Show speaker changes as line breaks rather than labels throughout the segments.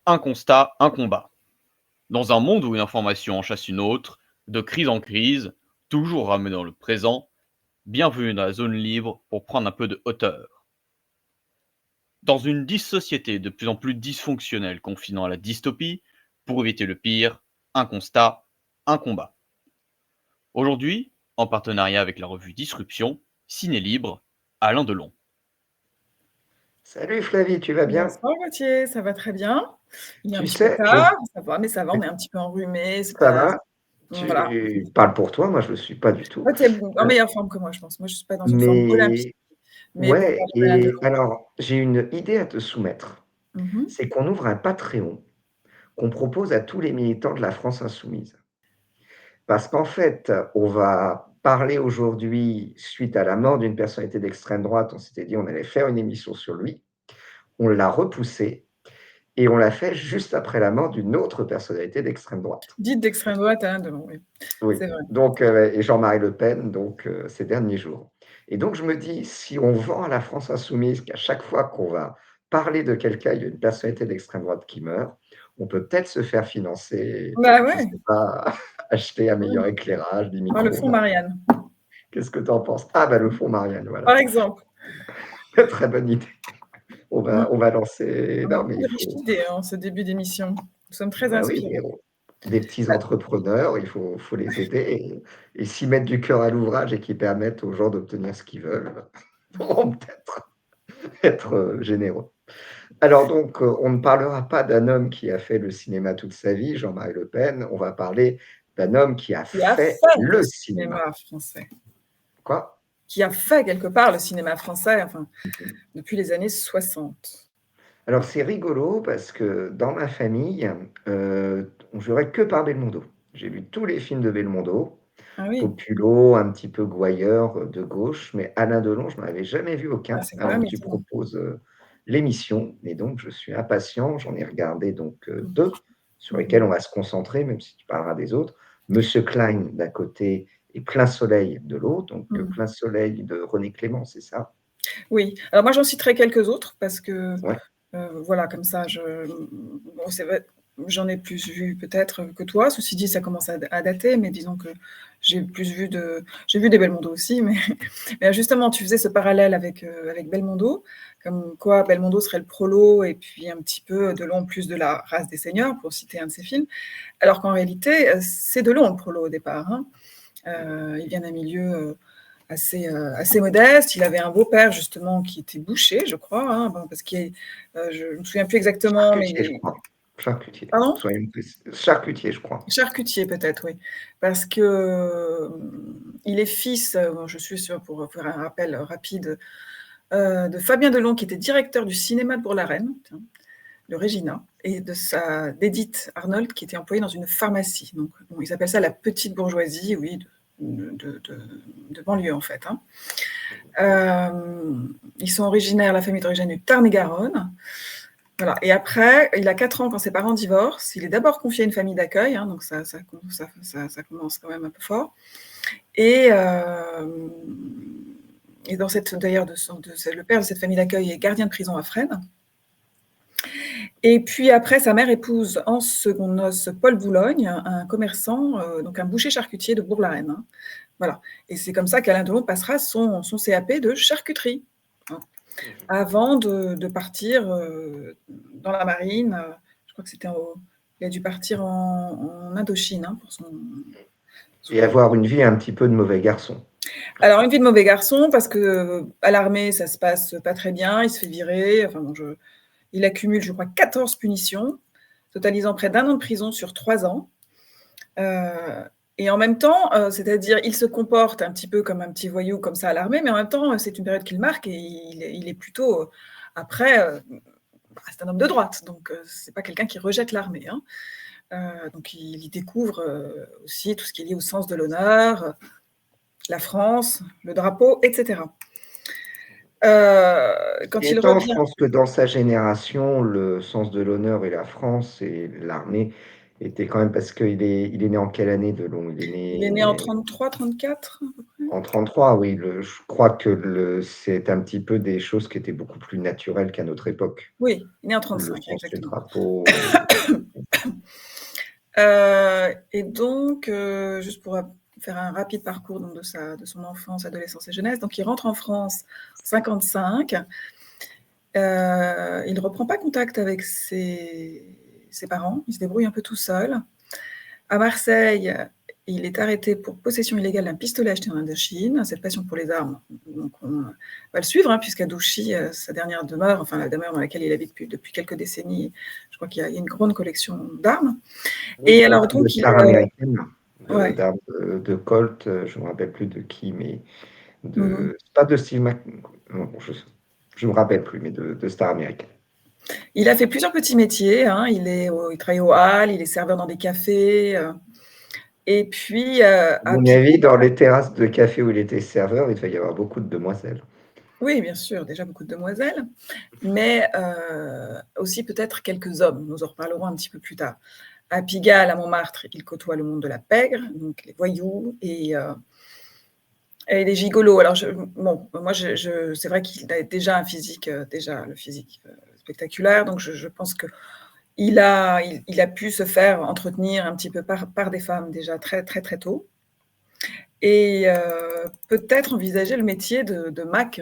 Un constat, un combat. Dans un monde où une information en chasse une autre, de crise en crise, toujours ramené dans le présent, bienvenue dans la zone libre pour prendre un peu de hauteur. Dans une société de plus en plus dysfonctionnelle confinant à la dystopie, pour éviter le pire, un constat, un combat. Aujourd'hui, en partenariat avec la revue Disruption, Ciné Libre, Alain Delon.
Salut Flavie, tu vas bien?
Bonsoir Gauthier, ça va très bien. Il est un
Tu
petit peu
sais,
tard, ça va, mais ça va, on est un petit peu enrhumé, c'est
ça
pas
va?
voilà.
Tu parles pour toi, moi je ne le suis pas du tout.
Toi, tu es en meilleure forme que moi, je pense. Moi, je suis pas dans une forme olympique,
Mais
mais pour
ouais,
parler d'Alain
et
Delon.
alors j'ai une idée à te soumettre.
Mmh.
C'est qu'on ouvre un Patreon qu'on propose à tous les militants de la France insoumise. Parce qu'en fait, on va parler aujourd'hui, suite à la mort d'une personnalité d'extrême droite, on s'était dit on allait faire une émission sur lui. On l'a repoussé et on l'a fait juste après la mort d'une autre personnalité d'extrême droite.
Dite d'extrême droite, Alain Delon, oui,
Oui,
c'est vrai.
donc et Jean-Marie Le Pen, donc ces derniers jours. Et donc je me dis, si on vend à la France insoumise qu'à chaque fois qu'on va parler de quelqu'un, il y a une personnalité d'extrême droite qui meurt, on peut peut-être se faire financer,
Bah
je ne
ouais,
sais pas, acheter un
oui,
meilleur éclairage, des
par le
micros.
fonds Marianne,
Qu'est-ce que tu en penses? Ah bah le fonds Marianne,
par
voilà.
exemple.
Très bonne idée. On
Mmh.
va, on va lancer.
On a
Non, mais
beaucoup
il
de riches
faut.
idées en ce début d'émission. Nous sommes très
Bah oui,
inspirés.
des petits
Bah,
entrepreneurs, il faut les aider et s'y mettre du cœur à l'ouvrage et qui permettent aux gens d'obtenir ce qu'ils veulent, pourront peut-être être généreux. Alors donc, on ne parlera pas d'un homme qui a fait le cinéma toute sa vie, Jean-Marie Le Pen, on va parler d'un homme qui a
qui a
fait
fait le
le cinéma.
cinéma français,
Quoi?
qui a fait quelque part le cinéma français, enfin, depuis les années 60.
Alors c'est rigolo parce que dans ma famille, on jurait que par Belmondo. J'ai vu tous les films de Belmondo.
Ah oui,
Populo, un petit peu gouailleur, de gauche, mais Alain Delon, je n'en avais jamais vu
ah,
aucun
c'est quand
avant
même
que tu
étonnant.
proposes, l'émission et donc je suis impatient. J'en ai regardé donc,
Mmh.
2 sur lesquels
Mmh.
on va se concentrer, même si tu parleras des autres. Monsieur Klein d'un côté et Plein soleil de l'autre, donc,
Mmh.
Plein soleil de René Clément, c'est ça?
Oui, alors moi j'en citerai quelques autres parce que,
Ouais.
voilà, comme ça bon, c'est vrai, j'en ai plus vu peut-être que toi. Ceci dit, ça commence à dater, mais disons que j'ai vu des Belmondo aussi, mais mais justement, tu faisais ce parallèle avec Belmondo, comme quoi Belmondo serait le prolo et puis un petit peu Delon plus de la race des seigneurs, pour citer un de ses films. Alors qu'en réalité, c'est Delon le prolo au départ, hein. Il vient d'un milieu, assez modeste. Il avait un beau-père justement qui était boucher, je crois, hein, bon, parce qu'il je ne me souviens plus exactement,
Charcutier, je
mais
crois. Charcutier,
pardon?
soyons précis. Charcutier, je crois.
Charcutier peut-être, oui. Parce que, il est fils, bon, je suis sûre pour faire un rappel rapide, de Fabien Delon qui était directeur du cinéma de Bourg-la-Reine, tiens, de Regina, et d'Édith Arnold qui était employée dans une pharmacie. Donc bon, ils appellent ça la petite bourgeoisie, oui, de banlieue en fait, hein. Ils sont originaires, la famille est originaire du Tarn-et-Garonne. Voilà. Et après, il a 4 ans quand ses parents divorcent. Il est d'abord confié à une famille d'accueil, hein, donc ça commence quand même un peu fort. Et, dans cette, d'ailleurs, le père de cette famille d'accueil est gardien de prison à Fresnes. Et puis après, sa mère épouse en secondes noces Paul Boulogne, un commerçant, donc un boucher charcutier de Bourg-la-Reine, hein. Voilà. Et c'est comme ça qu'Alain Delon passera son CAP de charcuterie, hein, avant de partir dans la marine. Je crois que il a dû partir en Indochine, hein, pour
Et
son.
avoir une vie un petit peu de mauvais garçon.
Alors, une vie de mauvais garçon, parce que à l'armée, ça se passe pas très bien, il se fait virer. Enfin, bon, il accumule, je crois, 14 punitions, totalisant près d'1 an de prison sur 3 ans. Et en même temps, c'est-à-dire, il se comporte un petit peu comme un petit voyou comme ça à l'armée, mais en même temps, c'est une période qu'il marque et il est plutôt, après, c'est un homme de droite, donc c'est pas quelqu'un qui rejette l'armée, hein. Donc il y découvre aussi tout ce qui est lié au sens de l'honneur, la France, le drapeau, etc. Quand
Ceci
il
étant, je
revient,
pense que dans sa génération, le sens de l'honneur et la France et l'armée était quand même parce qu'il il est né en quelle année Delon?
Il est né en 33-34 à peu près?
En 33, oui, je crois que c'est un petit peu des choses qui étaient beaucoup plus naturelles qu'à notre époque.
Oui, il est né en
Le
35
sens du
exactement.
drapeau,
Et donc, juste pour faire un rapide parcours donc de son enfance, adolescence et jeunesse, donc il rentre en France en 55. Il ne reprend pas contact avec ses parents, il se débrouille un peu tout seul. À Marseille, il est arrêté pour possession illégale d'un pistolet acheté en Indochine. Cette passion pour les armes, donc on va le suivre, puisqu'à Douchy, sa dernière demeure, enfin la demeure dans laquelle il habite depuis quelques décennies, je crois qu'il y a une grande collection d'armes.
oui,
Et alors
de
donc il
stars américaines,
ouais.
d'armes de Colt, je me rappelle plus de qui, mais
Mmh.
c'est pas de Steve Mc non, je me rappelle plus, mais de stars américaines.
Il a fait plusieurs petits métiers, il travaille aux halles, il est serveur dans des cafés, et puis,
À
à
mon
Pigalle.
avis, dans les terrasses de café où il était serveur, il devait y avoir beaucoup de demoiselles.
Oui, bien sûr, déjà beaucoup de demoiselles, mais aussi peut-être quelques hommes. Nous en reparlerons un petit peu plus tard. À Pigalle, à Montmartre, il côtoie le monde de la pègre, donc les voyous et les gigolos. Alors moi c'est vrai qu'il a déjà un physique, spectaculaire, donc je pense qu'il a pu se faire entretenir un petit peu par des femmes déjà très, très, très tôt et peut-être envisager le métier de Mac,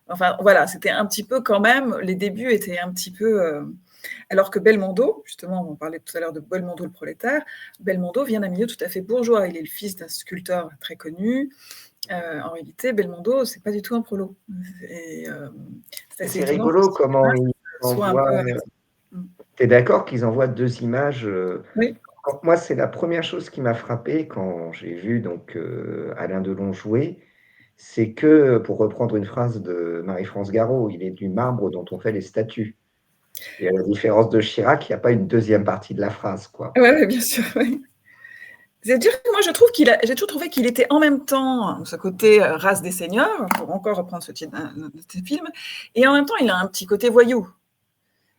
enfin voilà, c'était un petit peu quand même, les débuts étaient un petit peu, alors que Belmondo, justement, on parlait tout à l'heure de Belmondo le prolétaire, Belmondo vient d'un milieu tout à fait bourgeois. Il est le fils d'un sculpteur très connu. En réalité, Belmondo, c'est pas du tout un prolo. Et c'est
Et
assez
c'est
étonnant que
rigolo
ce
comment
cinéaste
ils
soit un peu
envoient,
inversé. Mmh.
tu es d'accord qu'ils envoient 2 images,
Oui.
moi, c'est la première chose qui m'a frappé quand j'ai vu donc, Alain Delon jouer, c'est que, pour reprendre une phrase de Marie-France Garot, il est du marbre dont on fait les statues et à la différence de Chirac, il y a pas une deuxième partie de la phrase, quoi.
Ouais, ouais, bien sûr, oui. C'est-à-dire que moi, j'ai toujours trouvé qu'il était en même temps ce côté race des seigneurs, pour encore reprendre ce titre de ce film, et en même temps, il a un petit côté voyou.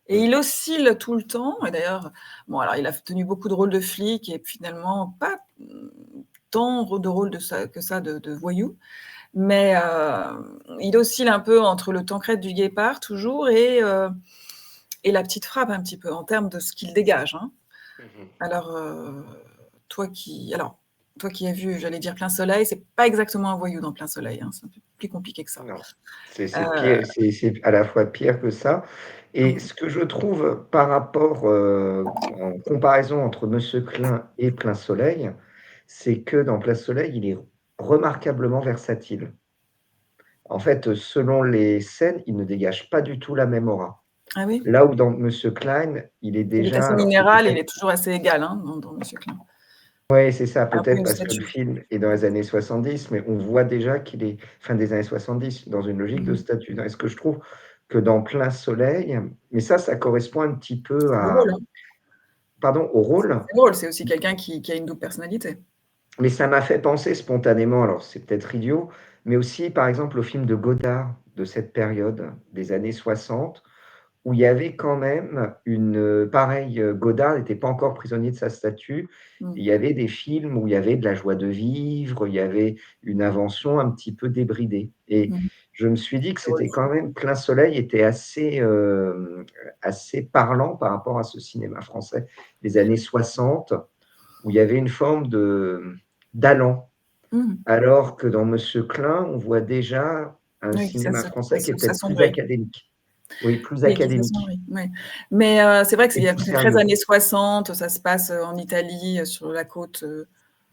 Et
Mmh.
il oscille tout le temps. Et d'ailleurs, bon, alors il a tenu beaucoup de rôles de flic et finalement pas tant de rôles que ça de voyou. Mais il oscille un peu entre le Tancrède du Guépard toujours et la petite frappe un petit peu en termes de ce qu'il dégage.
Mmh mh.
Alors, toi qui as vu, j'allais dire Plein Soleil, c'est pas exactement un voyou dans Plein Soleil, c'est un peu plus compliqué que ça.
Non, c'est
Heu,
pire, c'est à la fois pire que ça et
mmh,
ce que je trouve par rapport, en comparaison entre Monsieur Klein et Plein Soleil, c'est que dans Plein Soleil, il est remarquablement versatile. En fait, selon les scènes, il ne dégage pas du tout la même aura.
ah oui?
Là où dans Monsieur Klein, il est
Il est
déjà
assez
alors c'est
minéral, il
peut-être
est toujours assez égal, dans Monsieur Klein.
ouais, c'est ça,
Un peu
peut-être
une
parce que le
statue.
film est dans les années 70, mais on voit déjà qu'il est fin des années 70, dans une logique de
Mmh.
statue. Est-ce que je trouve que dans Plein Soleil, mais ça correspond un petit peu
C'est drôle,
à pardon, au rôle?
c'est drôle, c'est aussi quelqu'un qui a une double personnalité.
Mais ça m'a fait penser spontanément, alors c'est peut-être idiot, mais aussi par exemple au film de Godard de cette période, des années 60, où il y avait quand même pareil, Godard n'était pas encore prisonnier de sa statue.
Mmh.
Il y avait des films où il y avait de la joie de vivre, il y avait une invention un petit peu débridée et
Mmh.
je me suis dit que
C'est drôle
c'était
ça.
quand même Plein Soleil était assez parlant par rapport à ce cinéma français des années 60 où il y avait une forme d'allant.
Mmh.
Alors que dans Monsieur Klein, on voit déjà un
Oui, ça
cinéma français qui est peut-être plus
s'assombrit.
académique. Oui, plus
Oui, qui
académique
s'assombrit, oui. Mais c'est vrai que
et
il y a
plus
c'est très
sérieux.
années 60, ça se passe, en Italie, sur la côte,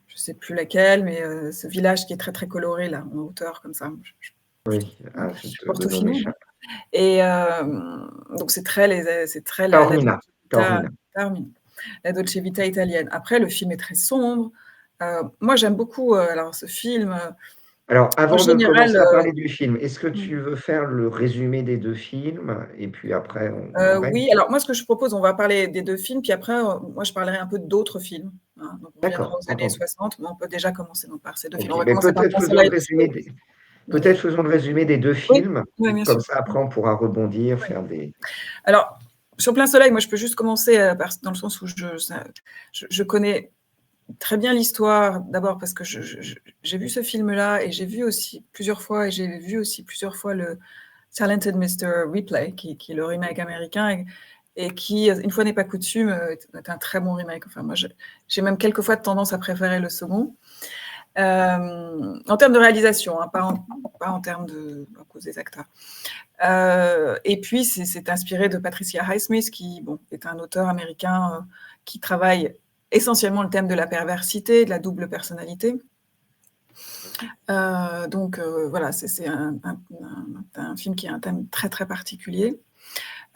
je sais plus laquelle, mais ce village qui est très, très coloré là, en hauteur comme ça. Je
Oui, ah, le nom
Portofino, non?
m'échappe.
Et donc c'est très la Dolce
Taormina,
Vita,
Taormina.
Carmine, la Dolce Vita italienne. Après le film est très sombre. Moi j'aime beaucoup, alors ce film,
Alors,
en
avant de
général,
commencer à parler du film, est-ce que
mmh,
tu veux faire le résumé des 2 films et puis après on embraye?
oui, alors moi ce que je propose, on va parler des 2 films, puis après, moi je parlerai un peu d'autres films, donc on reviendra
D'accord,
aux années
entendu.
60, mais on peut déjà commencer donc par ces 2 films.
OK,
On va
mais
commencer par Plein Soleil parce que il
peut-être faisons le résumé des 2
oui,
films
oui,
et
bien
comme
sûr.
ça après on pourra rebondir,
Oui.
faire des
Alors, sur Plein Soleil, moi, je peux juste commencer dans le sens où je connais très bien l'histoire, d'abord parce que j'ai vu ce film-là et j'ai vu aussi plusieurs fois le Talented Mr. Ripley, qui est le remake américain et qui, une fois n'est pas coutume, est un très bon remake. Enfin, moi, j'ai même quelquefois tendance à préférer le second. En termes de réalisation, hein, pas en termes à cause des acteurs. Et puis, c'est inspiré de Patricia Highsmith, qui est un auteur américain qui travaille essentiellement le thème de la perversité, de la double personnalité. Donc, voilà, c'est un film qui a un thème très, très particulier.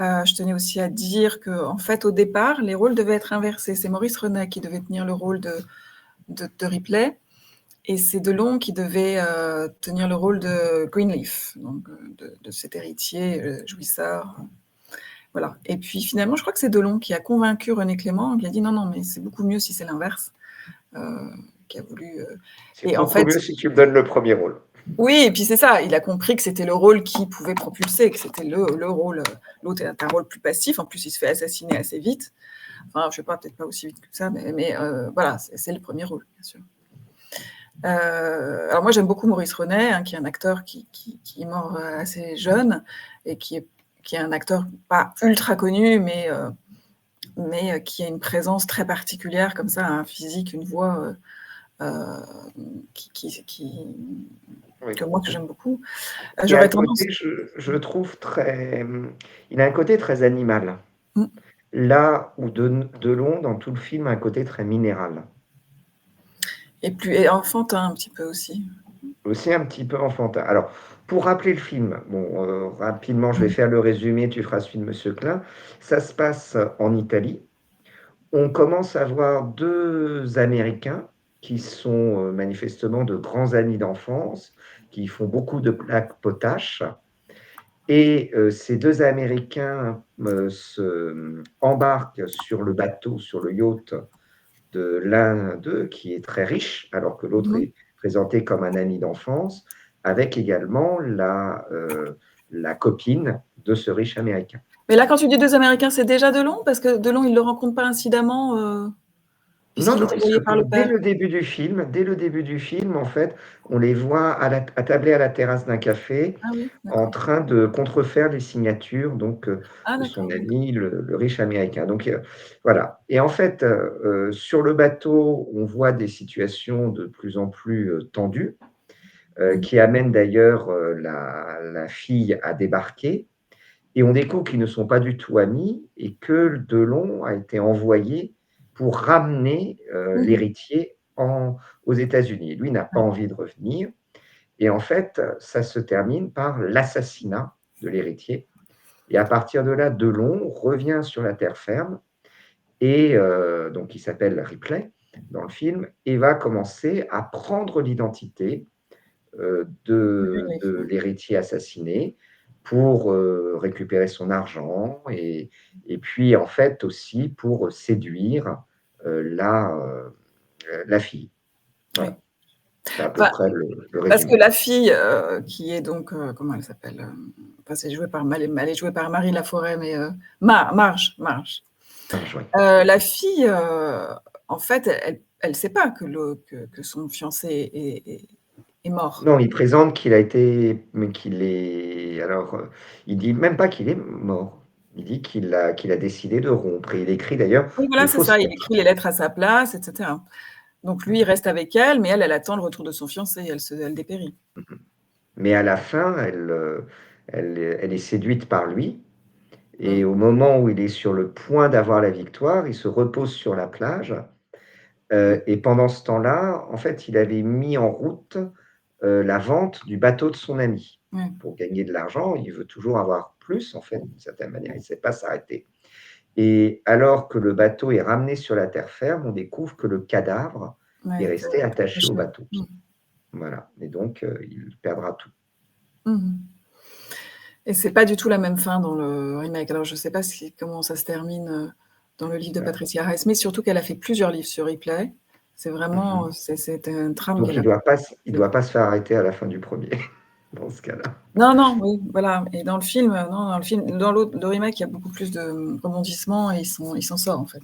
Je tenais aussi à dire qu'en fait, au départ, les rôles devaient être inversés. C'est Maurice Renet qui devait tenir le rôle de Ripley, et c'est Delon qui devait tenir le rôle de Greenleaf, donc de cet héritier jouisseur. Voilà. Et puis finalement, je crois que c'est Delon qui a convaincu René Clément, qui a dit non, mais c'est beaucoup mieux si c'est l'inverse, qui a voulu.
C'est beaucoup mieux si tu me donnes le premier rôle.
Oui, et puis c'est ça, il a compris que c'était le rôle qui pouvait propulser, que c'était le rôle. L'autre est un rôle plus passif, en plus il se fait assassiner assez vite. Enfin, je sais pas, peut-être pas aussi vite que ça, mais voilà, c'est le premier rôle, bien sûr. Alors moi j'aime beaucoup Maurice Renet, hein, qui est un acteur qui est mort assez jeune et qui est un acteur pas ultra connu, mais qui a une présence très particulière comme ça, un physique, une voix que moi que j'aime beaucoup.
J'aurais tendance. Je trouve il a un côté très animal. Là où Delon, dans tout le film, a un côté très minéral.
Et enfantin un petit peu aussi.
Aussi un petit peu enfantin. Alors, pour rappeler le film, rapidement, je vais faire le résumé, tu feras celui de Monsieur Klein. Ça se passe en Italie. On commence à voir deux Américains qui sont manifestement de grands amis d'enfance, qui font beaucoup de plaques potaches. Et ces deux Américains embarquent sur le bateau, sur le yacht de l'un d'eux, qui est très riche, alors que l'autre est présenté comme un ami d'enfance, avec également la copine de ce riche Américain.
Mais là, quand tu dis deux Américains, c'est déjà Delon, parce que Delon, il ne le rencontre pas incidemment
Non, dès le début du film, en fait, on les voit attabler à la terrasse d'un café, en train de contrefaire les signatures de son ami, le riche Américain. Donc voilà. Et en fait, sur le bateau, on voit des situations de plus en plus tendues, qui amènent d'ailleurs la fille à débarquer. Et on découvre qu'ils ne sont pas du tout amis et que Delon a été envoyé pour ramener l'héritier aux États-Unis. Lui n'a pas envie de revenir. Et en fait, ça se termine par l'assassinat de l'héritier. Et à partir de là, Delon revient sur la terre ferme, et donc il s'appelle Ripley dans le film, et va commencer à prendre l'identité de l'héritier assassiné pour récupérer son argent et puis en fait aussi pour séduire la fille. Voilà. C'est à peu près le résumé.
Parce que la fille, qui est donc, comment elle s'appelle elle est jouée par Marie Laforêt, mais Marge.
Oui.
La fille, en fait, elle ne sait pas que son fiancé est mort.
Non, il présente qu'il a été, mais qu'il est. Alors, il dit même pas qu'il est mort. Il dit qu'il a décidé de rompre. Et il écrit d'ailleurs.
Oui, voilà, c'est ça. Il écrit les lettres à sa place, etc. Donc lui, il reste avec elle, mais elle attend le retour de son fiancé. Elle dépérit.
Mais à la fin, elle est séduite par lui. Et au moment où il est sur le point d'avoir la victoire, il se repose sur la plage. Et pendant ce temps-là, en fait, il avait mis en route la vente du bateau de son ami. Pour gagner de l'argent, il veut toujours avoir plus, en fait, d'une certaine manière. Il ne sait pas s'arrêter. Et alors que le bateau est ramené sur la terre ferme, on découvre que le cadavre est resté attaché au bateau. Voilà. Et donc, il perdra tout.
Et c'est pas du tout la même fin dans le remake. Alors, je ne sais pas comment ça se termine dans le livre de Patricia Highsmith, surtout qu'elle a fait plusieurs livres sur Ripley. C'est vraiment, c'est un trame.
Donc, il doit pas se faire arrêter à la fin du premier. dans ce cas-là.
Non, non, oui, voilà. Et dans le film, non, dans l'autre, le remake, il y a beaucoup plus de rebondissements et il s'en sort en fait.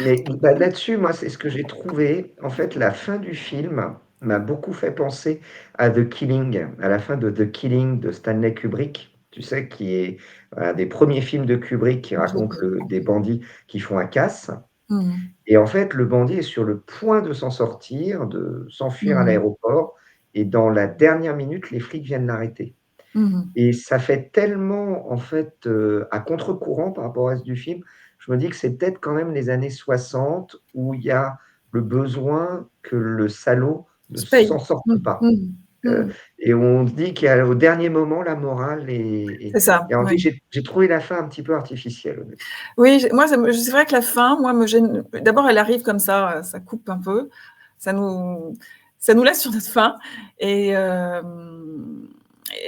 Mais bah, là-dessus, moi, c'est ce que j'ai trouvé. En fait, la fin du film m'a beaucoup fait penser à The Killing, à la fin de The Killing de Stanley Kubrick, tu sais, qui est un des premiers films de Kubrick qui raconte des bandits qui font un casse.
Mmh.
Et en fait, le bandit est sur le point de s'en sortir, de s'enfuir à
Mmh.
l'aéroport. Et dans la dernière minute, les flics viennent l'arrêter.
Mmh.
Et ça fait tellement, en fait, à contre-courant par rapport au reste du film. Je me dis que c'est peut-être quand même les années 60 où il y a le besoin que le salaud ne
Se paye.
s'en sorte
Mmh.
pas.
Mmh.
Heu
Mmh.
et on se dit qu'au dernier moment, la morale
C'est ça,
et on dit
oui.
j'ai trouvé la fin un petit peu artificielle, honnêtement.
Oui, moi, c'est vrai que la fin, moi, me gêne. D'abord, elle arrive comme ça coupe un peu. Ça nous, ça nous laisse sur notre faim. Et,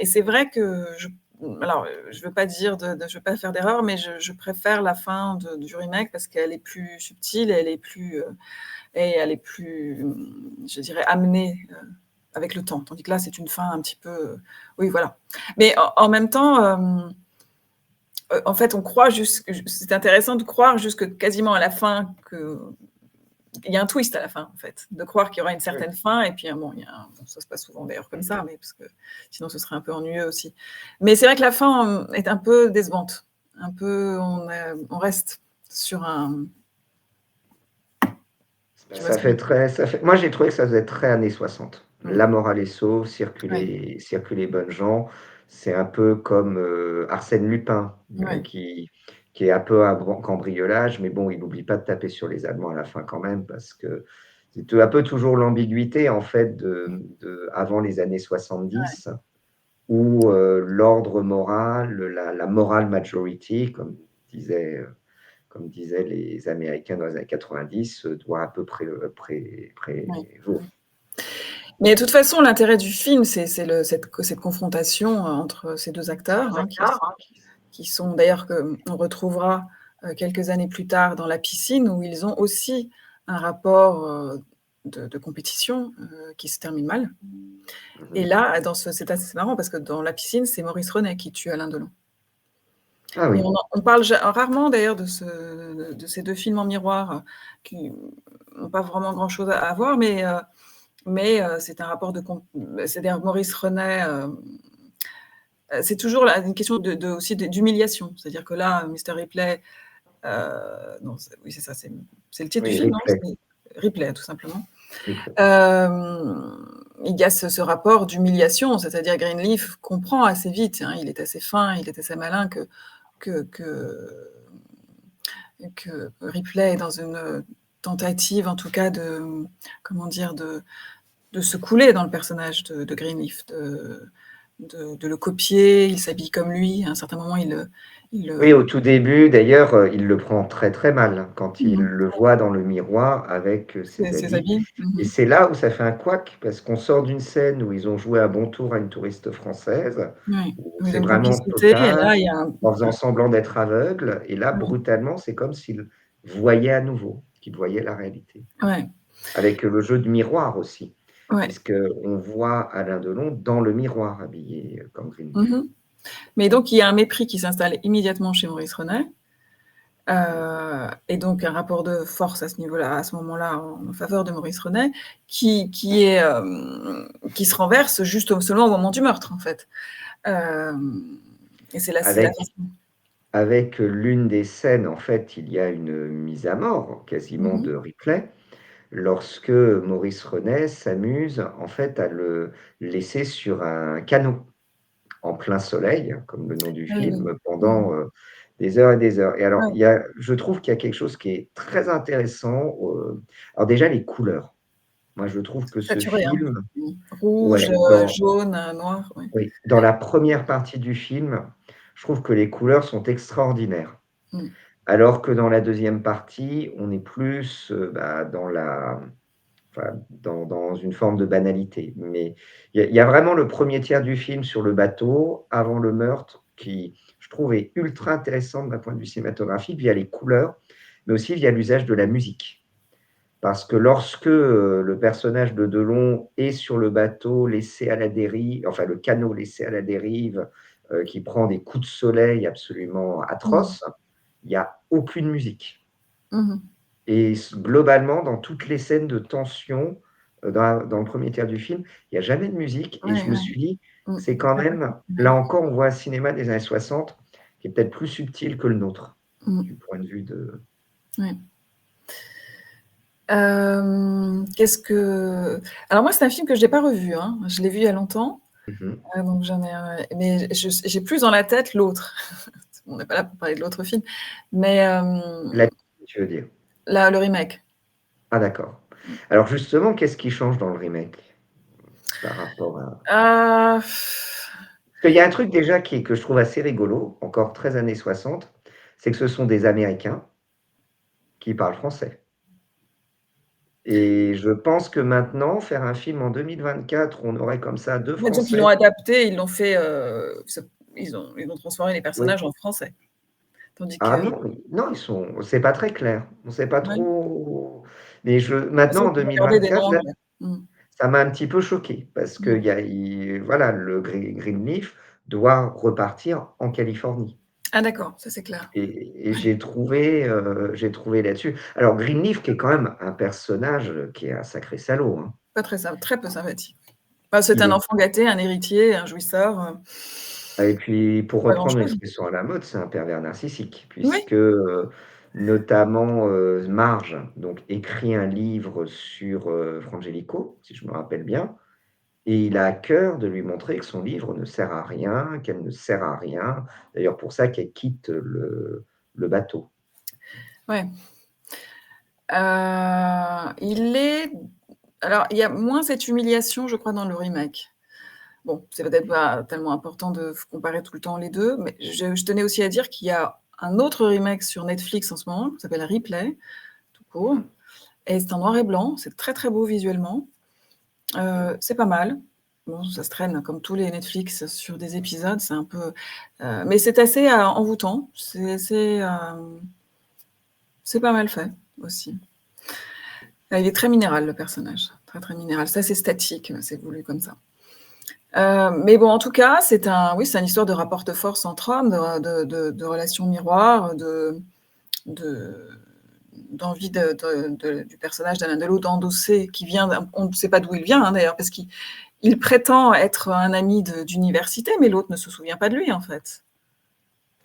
et c'est vrai que alors, je veux pas dire je veux pas faire d'erreur, mais je préfère la fin du remake parce qu'elle est plus subtile, et elle est plus, je dirais, amenée avec le temps. Tandis que là, c'est une fin un petit peu, oui, voilà. Mais en même temps, en fait, c'est intéressant de croire jusque quasiment à la fin qu'il y a un twist à la fin, en fait. De croire qu'il y aura une
Oui.
certaine fin, et puis, bon, ça se passe souvent d'ailleurs comme ça, mais parce que sinon ce serait un peu ennuyeux aussi. Mais c'est vrai que la fin est un peu décevante. Un peu, on reste sur un. Tu vois ce que je veux dire?
Ça fait moi, j'ai trouvé que ça faisait très années 60.
Mmh.
La morale est sauve,
Ouais,
circulez bonnes gens. C'est un peu comme, Arsène Lupin,
ouais.
qui est un peu un cambriolage, mais bon, il n'oublie pas de taper sur les Allemands à la fin quand même, parce que c'est un peu toujours l'ambiguïté, en fait, avant les années 70, où, l'ordre moral, la moral majority, comme disaient les Américains dans les années 90, doit à peu près
Ouais.
prévaut.
Mais de toute façon, l'intérêt du film, cette confrontation entre ces deux acteurs, hein, qui sont d'ailleurs qu'on retrouvera quelques années plus tard dans la piscine, où ils ont aussi un rapport de compétition qui se termine mal. Et
Mmh.
là, c'est assez marrant parce que dans la piscine, c'est Maurice Renet qui tue Alain Delon.
Ah
Et
oui,
on parle rarement d'ailleurs de ces deux films en miroir qui n'ont pas vraiment grand-chose à voir, mais c'est un rapport c'est-à-dire Maurice Renet. C'est toujours une question aussi d'humiliation. C'est-à-dire que là, Mr. Ripley, non, oui, c'est ça, c'est le titre du
oui,
film, non?
Ripley,
C'est Ripley, tout simplement.
Ripley.
Il y a ce rapport d'humiliation, c'est-à-dire Greenleaf comprend assez vite, hein, il est assez fin, il est assez malin que, que, que Ripley est dans une tentative, en tout cas, comment dire, de se couler dans le personnage de Greenleaf, de le copier. Il s'habille comme lui. À un certain moment,
Oui, au tout début, d'ailleurs, il le prend très, très mal quand il
mmh,
le voit dans le miroir avec, ses
ses
habits,
habits.
et
Mmh.
c'est là où ça fait un couac parce qu'on sort d'une scène où ils ont joué un bon tour à une touriste française,
Oui,
où
oui,
c'est
une
vraiment
complicité, et
total,
là, il y a
en faisant semblant d'être aveugle, et là,
ouais,
brutalement, c'est comme s'il voyait à nouveau, qu'il voyait la réalité.
ouais,
Avec le jeu de miroir aussi,
ouais.
puisqu'on voit Alain Delon dans le miroir habillé, comme Greenleaf.
Mmh. Mais donc il y a un mépris qui s'installe immédiatement chez Maurice Renet, et donc un rapport de force à ce niveau-là, à ce moment-là, en faveur de Maurice Renet, qui se renverse juste seulement au moment du meurtre, en fait. Et c'est la
Avec
façon.
l'une des scènes, en fait, il y a une mise à mort quasiment
Mmh.
de Ripley, lorsque Maurice Renet s'amuse, en fait, à le laisser sur un canot, en plein soleil, comme le nom du
Oui, oui.
film,
Mmh.
pendant, des heures et des heures. Et alors,
Ouais,
je trouve qu'il y a quelque chose qui est très intéressant, alors déjà les couleurs. Moi, je trouve que ce
saturé, hein.
film,
Mmh. Rouge,
ouais,
jaune, noir, oui.
oui, dans la première partie du film, je trouve que les couleurs sont extraordinaires.
Mmh.
Alors que dans la deuxième partie, on est plus, bah, dans une forme de banalité. Mais il y a vraiment le premier tiers du film sur le bateau, avant le meurtre, qui, je trouve, est ultra intéressant d'un point de vue cinématographique, via les couleurs, mais aussi via l'usage de la musique. Parce que lorsque, le personnage de Delon est sur le bateau laissé à la dérive, enfin le canot laissé à la dérive, qui prend des coups de soleil absolument
Mmh.
atroces, il y a aucune musique.
Mmh.
Et globalement, dans toutes les scènes de tension, dans le premier tiers du film, il y a jamais de musique et
Ouais,
je me
ouais.
suis dit:
Mmh.
«C'est quand
Très
même» là
professionnel.
encore, on voit un cinéma des années 60 qui est peut-être plus subtil que le nôtre,
Mmh.
du point de vue de
Ouais. Qu'est-ce que alors moi, c'est un film que je n'ai pas revu, hein. Je l'ai vu il y a longtemps,
mmh mh.
donc j'en ai, mais j'ai plus dans la tête l'autre. On n'est pas là pour parler de l'autre film, mais
La tu veux dire?
là, le remake.
Ah d'accord. Alors justement, qu'est-ce qui change dans le remake par rapport à
Ah,
parce qu'il y a un truc déjà que je trouve assez rigolo, encore très années 60, c'est que ce sont des Américains qui parlent français et je pense que maintenant, faire un film en 2024 où on aurait comme ça 2
disons qu'ils l'ont
Français
adapté, ils l'ont fait, ils ont transformé les
oui.
personnages en français. Tandis que
Ah non, non, ils sont c'est pas très clair. On sait pas
ouais,
trop mais
façon
maintenant en
qu'ils ont gardé des noms
2024, là,
anglais. Mmh.
ça m'a un petit peu choqué parce
Mmh.
qu'il y a voilà, le Greenleaf doit repartir en Californie.
Ah d'accord, ça c'est clair.
Et
Ouais.
j'ai trouvé là-dessus alors Greenleaf qui est quand même un personnage, qui est un sacré salaud, hein.
Pas très peu sympathique. Bah, c'est
Il
un
est
enfant gâté, un héritier, un jouisseur,
et puis pour
pas
reprendre une
grand-chose.
expression à la mode, c'est un pervers narcissique
Oui.
puisque, notamment, Marge donc écrit un livre sur, Frangelico, si je me rappelle bien et il a à cœur de lui montrer que son livre ne sert à rien, qu'elle ne sert à rien. D'ailleurs pour ça qu'elle quitte le bateau.
Ouais. Il est alors il y a moins cette humiliation, je crois, dans le remake. Bon, c'est peut-être pas tellement important de f comparer tout le temps les 2, mais je tenais aussi à dire qu'il y a un autre remake sur Netflix en ce moment, qui s'appelle Replay, tout court, et c'est en noir et blanc, c'est très, très beau visuellement. C'est pas mal. Bon, ça se traîne comme tous les Netflix sur des épisodes, c'est un peu, mais c'est assez, envoûtant. C'est pas mal fait aussi. Il est très minéral le personnage, très, très minéral. C'est assez statique, c'est voulu comme ça. Mais bon, en tout cas, c'est une histoire de rapport de force entre hommes, de relations miroirs, de d'envie du personnage d'Alain Delon d'endosser, qui vient on ne sait pas d'où il vient, hein, d'ailleurs, parce qu'il prétend être un ami d'université, mais l'autre ne se souvient pas de lui, en fait.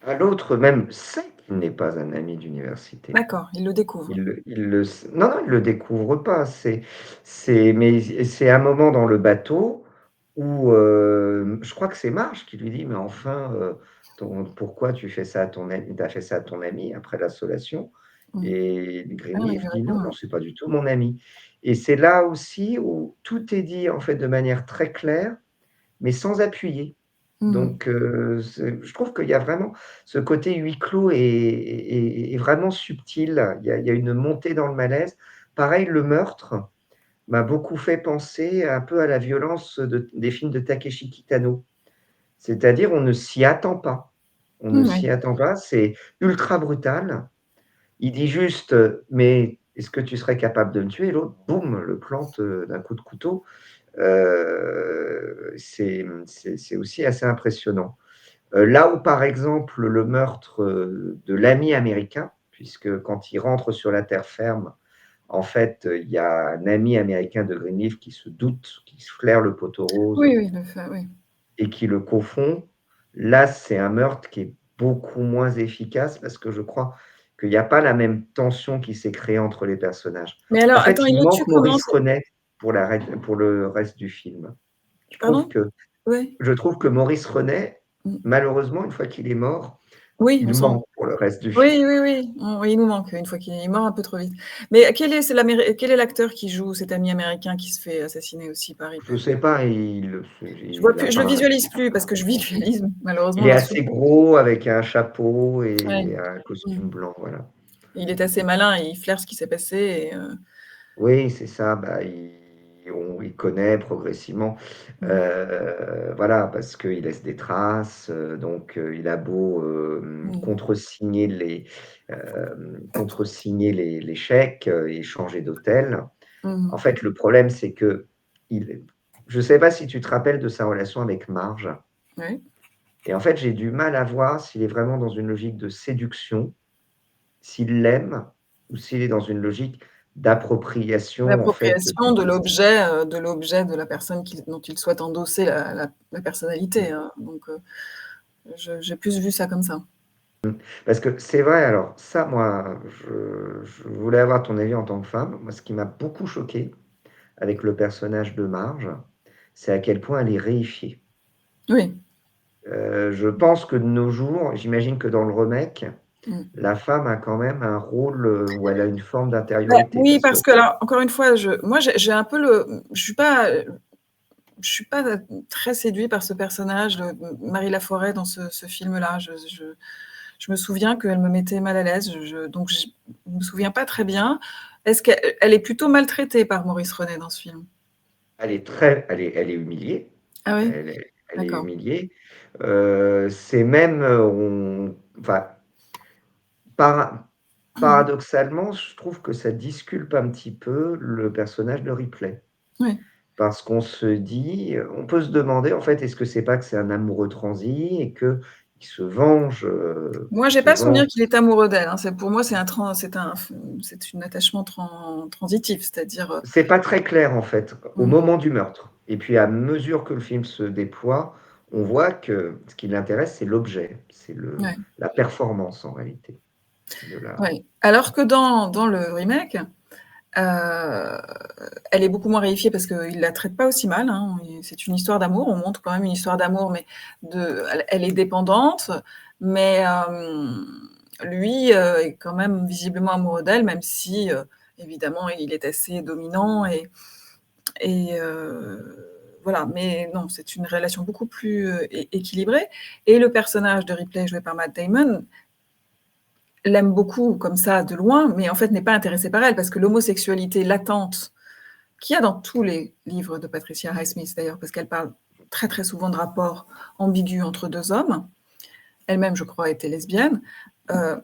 À l'autre même sait qu'il n'est pas un ami d'université.
D'accord, il le découvre.
Il le s non, non, il le découvre pas. Mais c'est un moment dans le bateau où, je crois que c'est Marge qui lui dit: «Mais enfin, pourquoi tu fais ça à ton ami tu as fait ça à ton ami après la solation?»
Mmh.
et
Ah non, il
Greenleaf
lui
dit: «Non,
répond,
non, c'est pas du tout mon ami» et c'est là aussi où tout est dit, en fait, de manière très claire, mais sans appuyer.
mmh.
Donc, je trouve qu'il y a vraiment ce côté huis clos est vraiment subtil. Il y a une montée dans le malaise. Pareil, le meurtre m'a beaucoup fait penser un peu à la violence des films de Takeshi Kitano. C'est-à-dire, on ne s'y attend pas. On ne
Mmh, ouais.
s'y attend pas, c'est ultra brutal. Il dit juste, «Mais est-ce que tu serais capable de me tuer?» et l'autre, boum, le plante, d'un coup de couteau. C'est aussi assez impressionnant. Là où, par exemple, le meurtre, de l'ami américain, puisque quand il rentre sur la terre ferme, en fait, il y a un ami américain de Greenleaf qui se doute, qui se flaire le poteau rose
Oui, oui, le fait, oui.
et qui le confond. Là, c'est un meurtre qui est beaucoup moins efficace parce que je crois qu'il y a pas la même tension qui s'est créée entre les personnages.
Mais
En
alors, attends,
fait,
il
il
le tue
manque
comment?
Maurice Renet pour le reste du film. Je trouve
Pardon?
que
Ouais.
je trouve que Maurice Renet,
Mmh.
malheureusement, une fois qu'il est mort,
Oui, on
il
sent.
manque pour le reste du film.
Oui, oui, oui, oui, il nous manque une fois qu'il est mort un peu trop vite. Mais quel est l'acteur qui joue cet ami américain qui se fait assassiner aussi par
Je
Ripley?
sais pas, il a
Je le
pas
visualise plus parce que je visualise
il
malheureusement
est
un
assez
soupe.
gros avec un chapeau
Ouais.
et un
Mmh.
costume blanc, voilà.
Il est assez malin et il flaire ce qui s'est passé et
Oui, c'est ça, bah, il connaît progressivement, voilà, parce qu'il laisse des traces, donc il a beau, contresigner les chèques, et changer d'hôtel. En fait, le problème, c'est qu'il je ne sais pas si tu te rappelles de sa relation avec Marge,
Oui.
et en fait, j'ai du mal à voir s'il est vraiment dans une logique de séduction, s'il l'aime ou s'il est dans une logique d'appropriation, en fait,
L'appropriation de l'objet de la personne dont il souhaite endosser la personnalité, hein, donc j'ai plus vu ça comme ça.
parce que c'est vrai, alors ça, moi, je voulais avoir ton avis en tant que femme. Moi, ce qui m'a beaucoup choqué avec le personnage de Marge, c'est à quel point elle est réifiée.
Oui.
Je pense que de nos jours, j'imagine que dans le remake,
Mmh.
la femme a quand même un rôle, où elle a une forme
Bah,
d'intériorité
oui,
parce que
parce que là, encore une fois, moi, j'ai un peu je suis pas très séduite par ce personnage de Marie Laforêt dans ce film-là. Je me souviens qu'elle me mettait mal à l'aise, donc je me souviens pas très bien. Est-ce qu'elle est plutôt maltraitée par Maurice René dans ce film?
elle est humiliée.
Ah oui?
Elle est
D'accord.
humiliée. C'est même, enfin, para
Mmh.
paradoxalement, je trouve que ça disculpe un petit peu le personnage de Ripley.
Oui.
Parce qu'on se dit, on peut se demander, en fait, est-ce que c'est pas que c'est un amoureux transi et qu'il se venge,
Moi,
il
j'ai
se
pas
venge.
souvenir qu'il est amoureux d'elle, hein. Pour moi, c'est un attachement transitif, c'est-à-dire,
C'est pas très clair, en fait, au
mmh,
moment du meurtre et puis à mesure que le film se déploie, on voit que ce qui l'intéresse, c'est l'objet, c'est
ouais,
la performance en réalité de la
ouais. Alors que dans le remake, heu, elle est beaucoup moins réifiée parce qu'il la traite pas aussi mal, hein. C'est une histoire d'amour, on montre quand même une histoire d'amour, mais elle est dépendante, mais lui, est quand même visiblement amoureux d'elle, même si, évidemment, il est assez dominant voilà. Mais non, c'est une relation beaucoup plus, équilibrée, et le personnage de Ripley joué par Matt Damon l'aime beaucoup comme ça de loin, mais en fait n'est pas intéressé par elle parce que l'homosexualité latente qu'il y a dans tous les livres de Patricia Highsmith d'ailleurs, parce qu'elle parle très, très souvent de rapports ambigus entre 2 hommes. Elle-même, je crois, était lesbienne. Heu,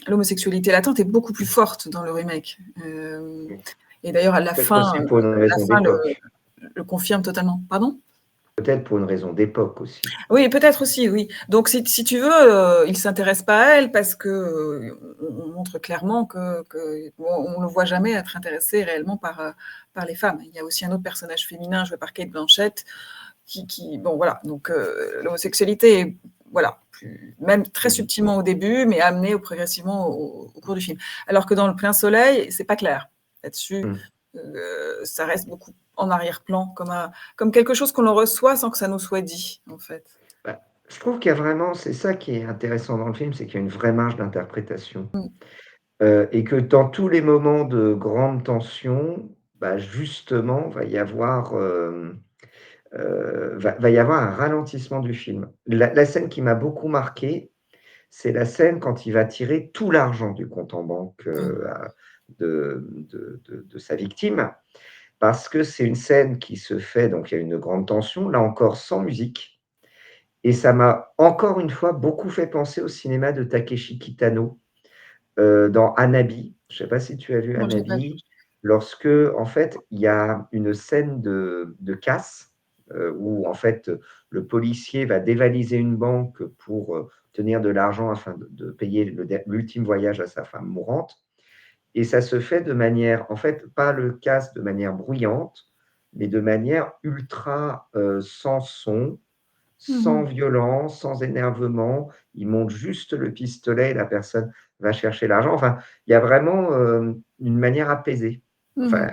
L'homosexualité latente est beaucoup plus forte dans le remake. Et d'ailleurs à
peut-être aussi pour une
la
raison
fin
d'époque.
le confirme totalement. Pardon?
Peut-être pour une raison d'époque aussi.
Oui, peut-être aussi, oui. Donc si tu veux, il s'intéresse pas à elle parce que, on montre clairement que bon, on le voit jamais être intéressé réellement par les femmes. Il y a aussi un autre personnage féminin joué par Cate Blanchett bon voilà, donc l'homosexualité est voilà, même très
Mmh.
subtilement au début, mais amenée progressivement au cours du film. Alors que dans Le Plein Soleil, c'est pas clair là-dessus,
Mmh.
ça reste beaucoup en arrière-plan, comme quelque chose qu'on en reçoit sans que ça nous soit dit, en fait.
Bah, je trouve qu'il y a vraiment c'est ça qui est intéressant dans le film, c'est qu'il y a une vraie marge d'interprétation,
Mmh.
et que dans tous les moments de grande tension, bah, justement, va y avoir un ralentissement du film. La scène qui m'a beaucoup marqué, c'est la scène quand il va tirer tout l'argent du compte en banque,
Ouais.
de sa victime, parce que c'est une scène qui se fait donc il y a une grande tension, là encore sans musique. Et ça m'a encore une fois beaucoup fait penser au cinéma de Takeshi Kitano, dans Hanabi. Je ne sais pas si tu as vu
Non, je l'ai pas vu.
Hanabi? Lorsque, en fait, il y a une scène de casse, où en fait, le policier va dévaliser une banque pour, obtenir de l'argent afin de payer l'ultime voyage à sa femme mourante, et ça se fait de manière en fait, pas le casse de manière bruyante, mais de manière ultra, sans son, sans
Mmh.
violence, sans énervement. Il monte juste le pistolet et la personne va chercher l'argent. Enfin, il y a vraiment, une manière apaisée.
Mmh.
Enfin,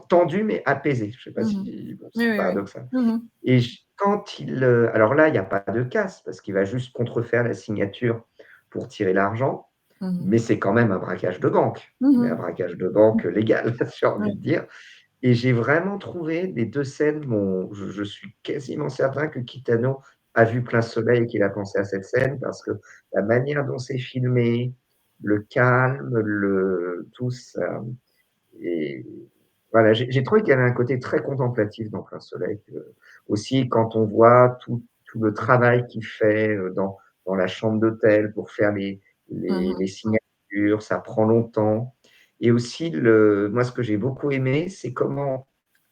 tendue mais apaisée. Je ne sais pas
Mmh.
si bon,
Oui,
c'est
oui, oui.
paradoxal
Mmh.
et quand il, alors là, il y a pas de casse parce qu'il va juste contrefaire la signature pour tirer l'argent,
Mmh.
mais c'est quand même un braquage de banque, mais un
Mmh.
braquage de banque légal, j'ai envie
Ouais.
de dire. Et j'ai vraiment trouvé les 2 scènes je suis quasiment certain que Kitano a vu Plein Soleil et qu'il a pensé à cette scène parce que la manière dont c'est filmé, le calme, le tout ça et Voilà, j'ai trouvé qu'il y avait un côté très contemplatif dans Plein soleil, aussi quand on voit tout le travail qu'il fait, dans la chambre d'hôtel pour faire
Mmh.
les signatures, ça prend longtemps et aussi moi ce que j'ai beaucoup aimé, c'est comment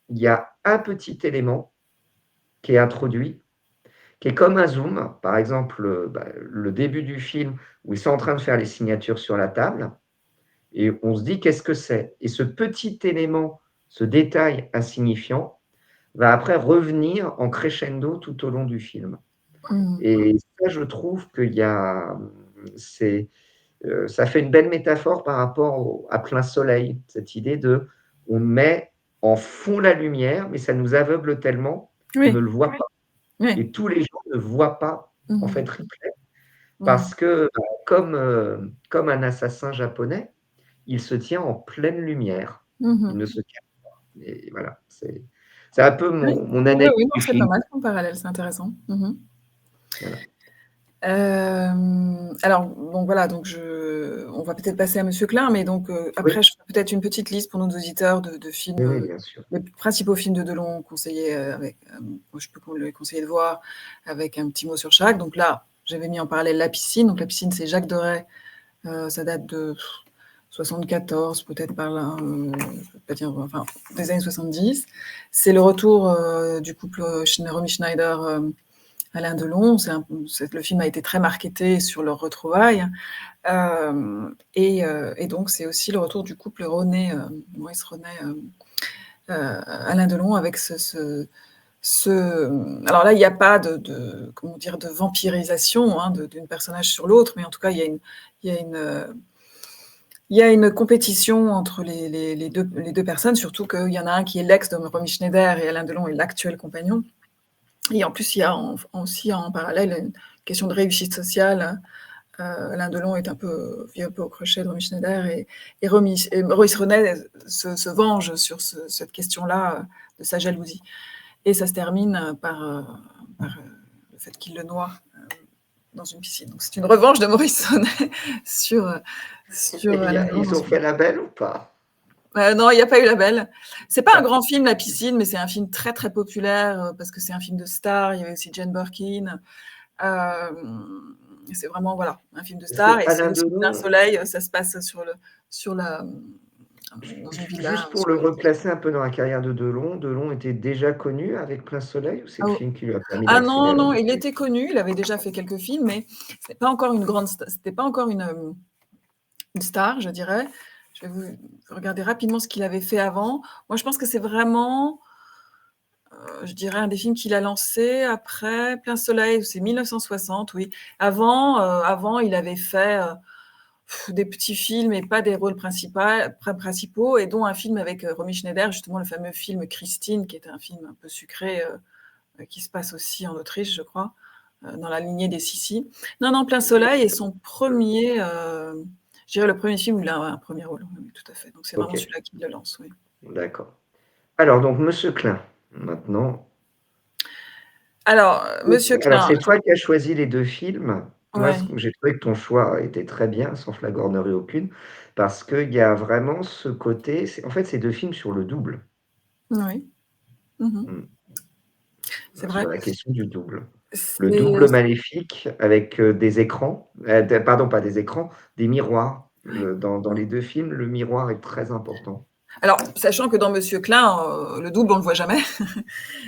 il y a un petit élément qui est introduit, qui est comme un zoom. Par exemple, le début du film où ils sont en train de faire les signatures sur la table et on se dit: «Qu'est-ce que c'est?» Et ce petit élément, ce détail insignifiant va après revenir en crescendo tout au long du film
Mmh.
et ça, je trouve qu'il y a, c'est, ça fait une belle métaphore par rapport à Plein soleil. Cette idée de on met en fond la lumière, mais ça nous aveugle tellement qu'on ne
Oui,
le voit pas
oui.
et tous les gens ne voient pas, en
Mmh.
fait, Ripley
Mmh.
parce que, comme un assassin japonais, il se tient en pleine lumière. Il
Mmh.
ne se cache et voilà, c'est un peu
Oui.
mon
Oui,
analyse
oui, non,
du
c'est pas
film.
mal comme parallèle, c'est intéressant. Mmh.
Voilà.
Alors donc voilà, donc on va peut-être passer à Monsieur Klein, mais donc
Oui,
après je ferai peut-être une petite liste pour nos auditeurs de films,
oui, oui, bien sûr.
les principaux films de Delon conseillés, avec, je peux le conseiller de voir avec un petit mot sur chaque. Donc là, j'avais mis en parallèle La Piscine. Donc La Piscine, c'est Jacques Deray, ça date de 74 peut-être par là, je peux pas dire, enfin des années 70. C'est le retour, du couple, Romy Schneider, Alain Delon. Le film a été très marketé sur leur retrouvailles. Et donc, c'est aussi le retour du couple Maurice René, Alain Delon, avec alors là, il n'y a pas comment dire, de vampirisation, hein, d'une personnage sur l'autre, mais en tout cas, il y a une compétition entre les deux personnes, surtout qu'il y en a un qui est l'ex de Romy Schneider et Alain Delon est l'actuel compagnon. Et en plus, il y a aussi en parallèle une question de réussite sociale. Alain Delon vit un peu au crochet de Romy Schneider et Maurice René se venge sur cette question-là, de sa jalousie. Et ça se termine par le fait qu'il le noie dans une piscine. Donc c'est une revanche de Maurice René sur
Et
Alain Delon dans
ils
ce
ont
film.
fait la belle ou pas?
Non, il n'y a pas eu La Belle. C'est pas un
Ah,
grand film, La Piscine, mais c'est un film très très populaire parce que c'est un film de star. Il y avait aussi Jane Birkin. C'est vraiment voilà un film de
parce que
star et c'est
Alain
aussi Plein
Delon,
soleil. Ça se passe sur la dans une
juste
villa
pour
sur
le
la côte.
replacer un peu dans la carrière de Delon, Delon était déjà connu avec Plein soleil ou c'est
Ah,
le film qui lui a permis
ah non
d'accélérer?
non, il était connu. Il avait déjà fait quelques films, mais c'était pas encore c'était pas encore une star, je dirais. Je vais vous regarder rapidement ce qu'il avait fait avant. Moi, je pense que c'est vraiment je dirais un des films qu'il a lancé après Plein soleil, c'est 1960, oui. Avant, il avait fait des petits films et pas des rôles principaux, et dont un film avec Romy Schneider, justement le fameux film Christine, qui était un film un peu sucré, qui se passe aussi en Autriche, je crois, dans la lignée des Sissi. Non, non, Plein soleil est son premier, je dirais le premier film où il a un premier rôle, oui, tout à fait. Donc c'est vraiment
OK,
celui-là qui le lance, oui.
d'accord. Alors donc Monsieur Klein, maintenant.
Alors, Monsieur
Alors
Klein,
c'est toi qui as choisi les 2 films. Moi,
ouais,
j'ai trouvé que ton choix était très bien, sans flagornerie aucune, parce qu'il y a vraiment ce côté en fait, c'est 2 films sur le double.
oui. Mmh.
Mmh.
C'est vrai.
Sur la question du double. Le
C'est
double maléfique avec, des écrans, pardon, pas des écrans, des miroirs. Dans les 2 films, le miroir est très important.
alors, sachant que dans Monsieur Klein, le double, on le voit jamais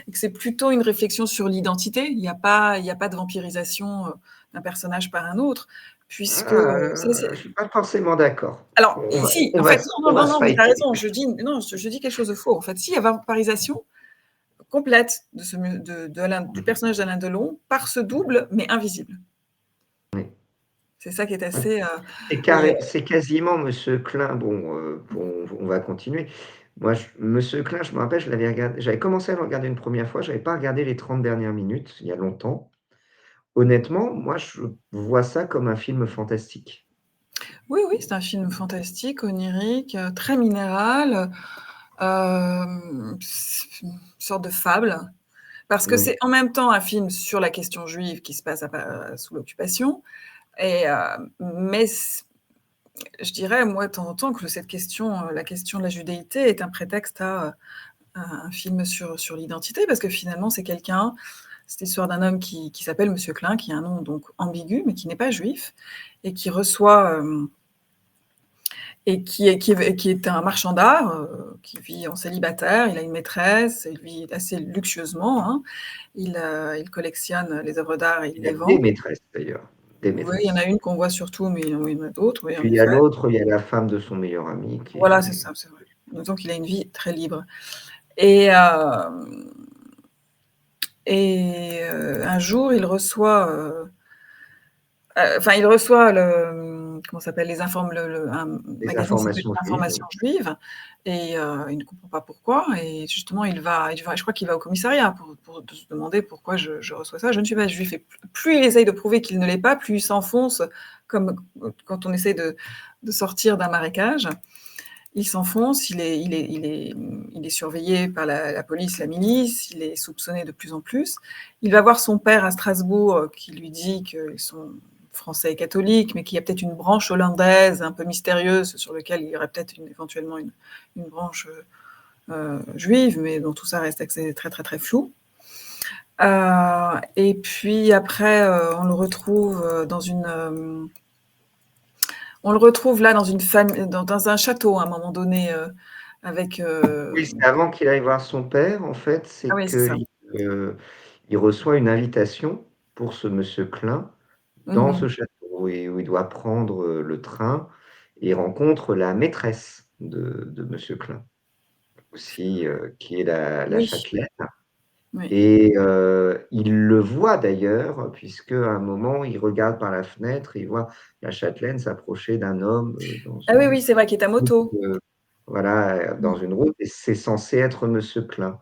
et que c'est plutôt une réflexion sur l'identité. Il y a pas de vampirisation, d'un personnage par un autre puisque, ça c'est
Je suis pas forcément d'accord.
alors si,
On
en
va
fait,
se
non,
on
non,
va
non,
se
non, mais tu as
fighter.
raison, je dis quelque chose de faux. En fait, si, il y a vampirisation complète de ce mu de Alain du
Mmh.
personnage d'Alain Delon par ce double, mais invisible.
Oui.
C'est ça qui est
Ouais.
assez, et
C'est quasiment Monsieur Klein, bon, on va continuer. Moi, Monsieur Klein, je me rappelle, j'avais commencé à le regarder une première fois, j'avais pas regardé les 30 dernières minutes, il y a longtemps. Honnêtement, moi, je vois ça comme un film fantastique.
oui, oui, c'est un film fantastique, onirique, très minéral, une sorte de fable, parce que
Oui,
c'est en même temps un film sur la question juive qui se passe sous l'occupation, mais je dirais, moi, de temps en temps, que cette question, la question de la judéité est un prétexte à un film sur l'identité, parce que finalement, c'est l'histoire d'un homme qui s'appelle Monsieur Klein, qui a un nom donc ambigu, mais qui n'est pas juif, et qui reçoit, et qui est un marchand d'art, qui vit en célibataire. Il a une maîtresse, il vit assez luxueusement, hein. Il collectionne les œuvres d'art et il
Il a
les
des
vend.
maîtresses d'ailleurs, des
Oui, il y en
maîtresses.
a une qu'on voit surtout, mais oui, il y en a d'autres, oui, en
Puis il y a
effet.
l'autre, il y a la femme de son meilleur ami qui
Voilà, c'est
est
ça, c'est vrai. Donc il a une vie très libre. Et un jour, il reçoit, il reçoit comment ça s'appelle, un
des
magazine qui s'appelle
informations juives.
Information juive, et il ne comprend pas pourquoi, et justement je crois qu'il va au commissariat pour se demander pourquoi je reçois ça. Je ne suis pas juif, et plus il essaye de prouver qu'il ne l'est pas, plus il s'enfonce, comme quand on essaie de sortir d'un marécage. Il s'enfonce, il est surveillé par la police, la milice, il est soupçonné de plus en plus. Il va voir son père à Strasbourg, qui lui dit qu'ils sont français et catholiques, mais qu'il y a peut-être une branche hollandaise un peu mystérieuse sur laquelle il y aurait peut-être éventuellement une branche juive, mais dont tout ça reste très très très flou. Et puis après, on le retrouve là dans une famille, dans un château à un moment donné, avec.
Oui, c'est avant qu'il aille voir son père, en fait,
Ah
c'est
oui, c'est ça.
il reçoit une invitation pour ce monsieur Klein dans
Mhm.
ce château, et où il doit prendre le train, et rencontre la maîtresse de monsieur Klein aussi, qui est la
Oui,
châtelaine.
oui.
Et il le voit d'ailleurs, puisque à un moment, il regarde par la fenêtre et il voit la châtelaine s'approcher d'un homme dans
Ah oui,
une
oui, c'est vrai qu'il est à
route,
moto.
voilà, dans
Mm.
une route, et c'est censé être monsieur Klein.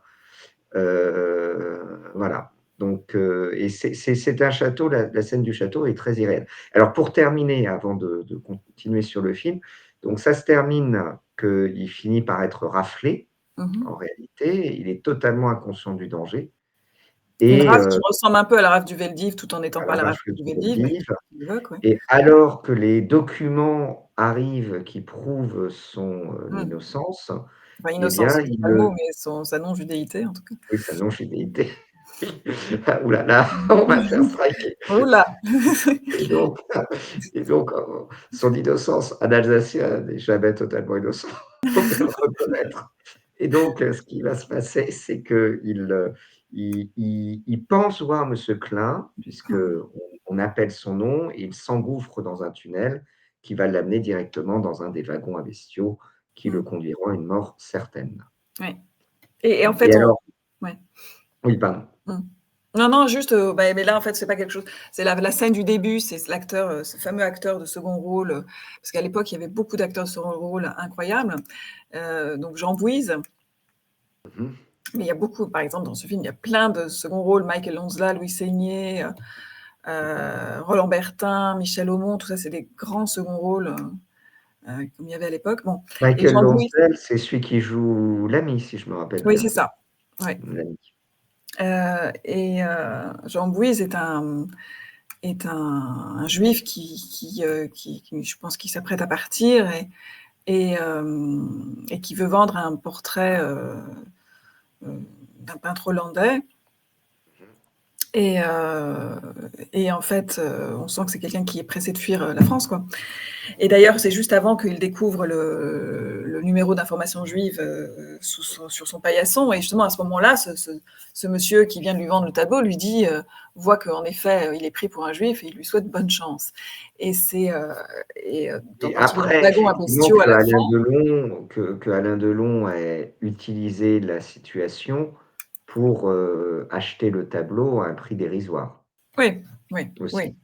Voilà. Donc, et c'est un château, la scène du château est très irréelle. Alors, pour terminer, avant de continuer sur le film, donc ça se termine qu'il finit par être raflé.
Mhm.
En réalité, il est totalement inconscient du danger.
Une
Et
rafle qui ressemble un peu à la rafle du Veldiv, tout en n'étant
à
pas
la
la rafle
rafle
du
du
Veldiv, mais
Veldiv.
qui l'évoque, ouais.
Et alors que les documents arrivent qui prouvent son
Mm.
innocence,
Enfin,
eh bien,
innocence, c'est pas le mot, mais sa non-judéité, en tout cas.
oui, sa non-judéité. Ah, ouh là là, on va se faire striker.
Oh là.
Et donc, son innocence, un Alsacien n'est jamais totalement innocent, il faut bien le reconnaître. Et donc, ce qui va se passer, c'est qu'il il pense voir monsieur Klein, puisqu'on appelle son nom, et il s'engouffre dans un tunnel qui va l'amener directement dans un des wagons à bestiaux qui le
Mm.
conduiront à une mort certaine.
Oui. Et en
Et
fait,
alors,
ouais.
oui, pardon.
Mm. Non, non, juste, mais là, en fait, c'est pas quelque chose. C'est la scène du début, c'est l'acteur, ce fameux acteur de second rôle, parce qu'à l'époque, il y avait beaucoup d'acteurs de second rôle incroyables. Donc Jean Bouise,
Mhm.
mais il y a beaucoup, par exemple, dans ce film, il y a plein de second rôles, Michael Lanzla, Louis Seigné, Roland Bertin, Michel Aumont, tout ça, c'est des grands second rôles, comme il y avait à l'époque. Bon, et
Michael
Jean Bouise,
Lonsdale, c'est celui qui joue l'ami, si je me rappelle
oui,
bien.
c'est ça. Ouais.
L'ami.
Et Jean Bouise est un juif qui, je pense, qui s'apprête à partir, et qui veut vendre un portrait d'un peintre hollandais. Et en fait, on sent que c'est quelqu'un qui est pressé de fuir la France, quoi. Et d'ailleurs, c'est juste avant qu'il découvre le numéro d'information juive sur son paillasson. Et justement, à ce moment-là, ce monsieur qui vient de lui vendre le tableau lui dit, voit qu'en effet, il est pris pour un juif, et il lui souhaite bonne chance. Et
Et
quand il est dans le
après,
wagon à
effectivement,
bestiaux à la fin.
Que Alain Delon ait utilisé la situation pour acheter le tableau à un prix dérisoire
Oui, oui, oui.
aussi.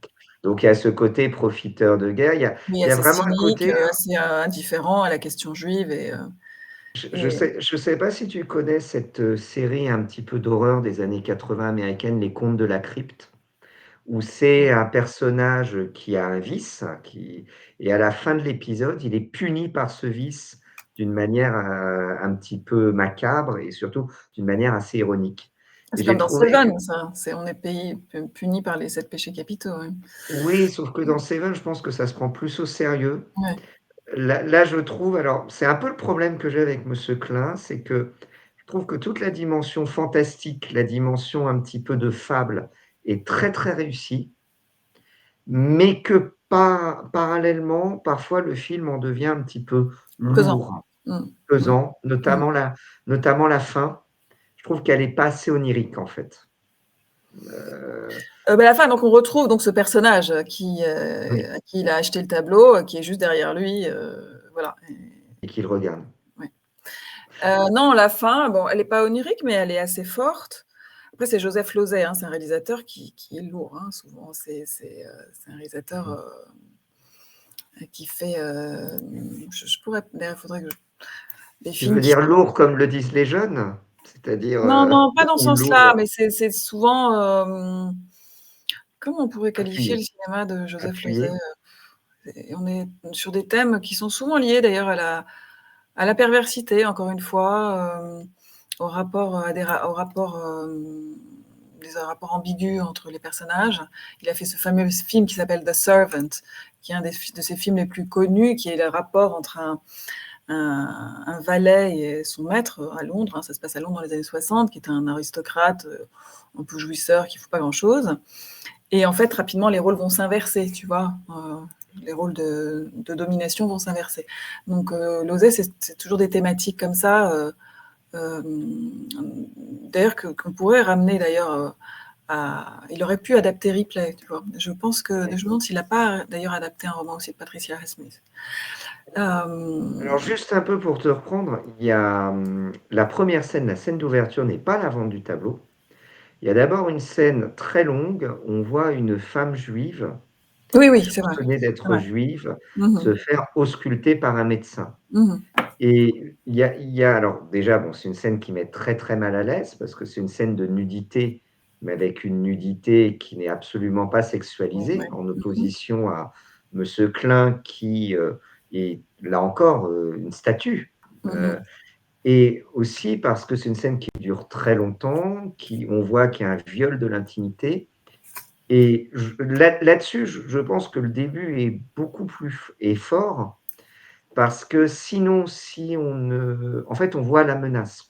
Donc il y a ce côté profiteur de guerre.
Mais
Il y a
assez
vraiment un
cynique,
côté.
assez indifférent à la question juive. Et
Je sais pas si tu connais cette série un petit peu d'horreur des années 80 américaine, Les Contes de la Crypte, où c'est un personnage qui a un vice, et à la fin de l'épisode, il est puni par ce vice d'une manière un petit peu macabre, et surtout d'une manière assez ironique. Et
c'est
j'ai
comme dans
trouvé,
Seven, ça. On est puni par les 7 péchés capitaux. Ouais.
oui, sauf que dans Seven, je pense que ça se prend plus au sérieux.
Ouais.
là, je trouve alors, c'est un peu le problème que j'ai avec Monsieur Klein, c'est que je trouve que toute la dimension fantastique, la dimension un petit peu de fable est très, très réussie, mais que parallèlement, parfois, le film en devient un petit peu
Pesant.
lourd,
Mmh. Mmh.
pesant,
Mmh.
notamment la fin. Je trouve qu'elle est pas assez onirique, en fait. Heu,
Bah, à la fin, donc on retrouve donc ce personnage,
oui,
à qui il a acheté le tableau, qui est juste derrière lui, voilà
et qu'il regarde.
ouais. Non, la fin, bon, elle est pas onirique, mais elle est assez forte. Après, c'est Joseph Losey, hein, c'est un réalisateur qui est lourd, hein, souvent. C'est un réalisateur,
Mmh.
qui fait, je pourrais d'ailleurs, il faudrait que je des
Tu
films
veux
qui
dire
sont
lourd comme le disent les jeunes? C'est-à-dire,
non, non, pas dans ce
ou
sens-là,
lourd
mais c'est souvent, comment on pourrait qualifier le
appuyé?
cinéma de Joseph Losey?
Appuyé?
Et on est sur des thèmes qui sont souvent liés d'ailleurs à la perversité, encore une fois, au rapport, à au rapport, des rapports ambigus entre les personnages. Il a fait ce fameux film qui s'appelle The Servant, qui est un de ses films les plus connus, qui est le rapport entre un valet et son maître à Londres, hein, ça se passe à Londres dans les années 60, qui est un aristocrate, un peu jouisseur, qui ne fout pas grand-chose. Et en fait, rapidement, les rôles vont s'inverser, tu vois. Les rôles de domination vont s'inverser. Donc, Losey, c'est toujours des thématiques comme ça, d'ailleurs, qu'on pourrait ramener d'ailleurs il aurait pu adapter Ripley, tu vois. Je me demande s'il n'a pas d'ailleurs adapté un roman aussi de Patricia Highsmith.
Alors juste un peu pour te reprendre, il y a, la première scène, la scène d'ouverture n'est pas la vente du tableau. Il y a d'abord une scène très longue, où on voit une femme juive,
Oui, oui, c'est vrai.
soupçonnée
C'est
d'être
vrai.
juive,
Mmh.
se faire ausculter par un médecin.
Mmh.
Et il y a alors déjà, bon, c'est une scène qui met très, très mal à l'aise parce que c'est une scène de nudité, mais avec une nudité qui n'est absolument pas sexualisée,
Ouais.
en
Mmh.
opposition à Monsieur Klein qui, est là encore, une statue.
Mmh.
Heu et aussi parce que c'est une scène qui dure très longtemps, qui on voit qu'il y a un viol de l'intimité et là-dessus, je pense que le début est beaucoup plus est fort parce que sinon, si on ne en fait, on voit la menace.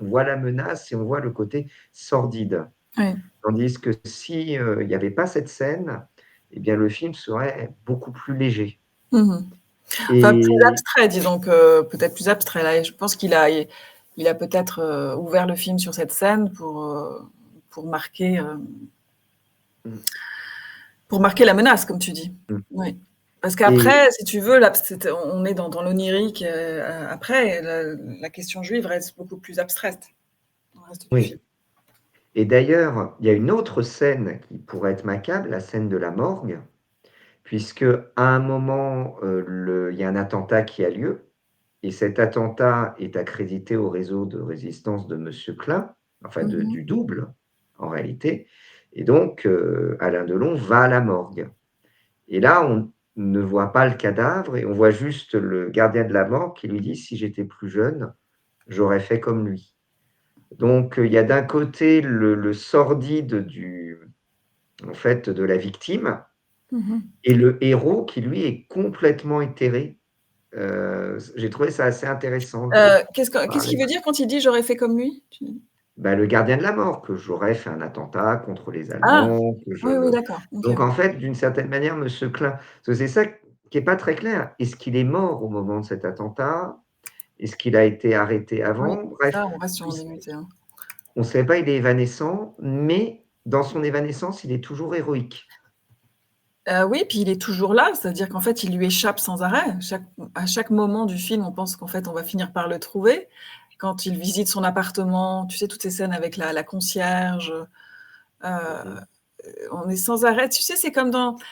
On voit la menace et on voit le côté sordide.
Ouais.
Tandis que si, il n'y avait pas cette scène, et bien, le film serait beaucoup plus léger
Mmh. Enfin, plus
et
abstrait, disons que peut-être plus abstrait là. Et je pense il a peut-être ouvert le film sur cette scène
mmh,
pour marquer la menace, comme tu dis.
mmh
Oui. Parce
et
qu'après, si tu veux, là, on est dans l'onirique. Après, la question juive reste beaucoup plus abstraite dans le reste du film.
oui. Et d'ailleurs, il y a une autre scène qui pourrait être macabre, la scène de la morgue, puisque à un moment, il y a un attentat qui a lieu et cet attentat est accrédité au réseau de résistance de Monsieur Klein, enfin
Mmh.
du double, en réalité et donc Alain Delon va à la morgue et là, on ne voit pas le cadavre et on voit juste le gardien de la morgue qui lui dit: «Si j'étais plus jeune, j'aurais fait comme lui». Donc il y a d'un côté le sordide en fait, de la victime
Mmh.
et le héros qui lui est complètement éthéré. J'ai trouvé ça assez intéressant de
Qu'est-ce
parler
qu'il veut dire quand il dit: «J'aurais fait comme lui»?
bah, le gardien de la mort, que j'aurais fait un attentat contre les
Ah!
Allemands, que je
Oui, oui,
me
d'accord. OK.
donc en fait, d'une certaine manière, Monsieur Klein parce que c'est ça qui est pas très clair. Est-ce qu'il est mort au moment de cet attentat? Est-ce qu'il a été arrêté
Oui,
avant? Bref,
ça, on reste sur
tout
l'ambiguïté, hein.
on sait pas, il est évanescent, mais dans son évanescence, il est toujours héroïque.
Oui, puis il est toujours là, c'est-à-dire qu'en fait, il lui échappe sans arrêt. À chaque moment du film, on pense qu'en fait, on va finir par le trouver. Quand il visite son appartement, tu sais, toutes ces scènes avec la concierge,
Mmh.
on est sans arrêt, tu sais, c'est comme dans
Qui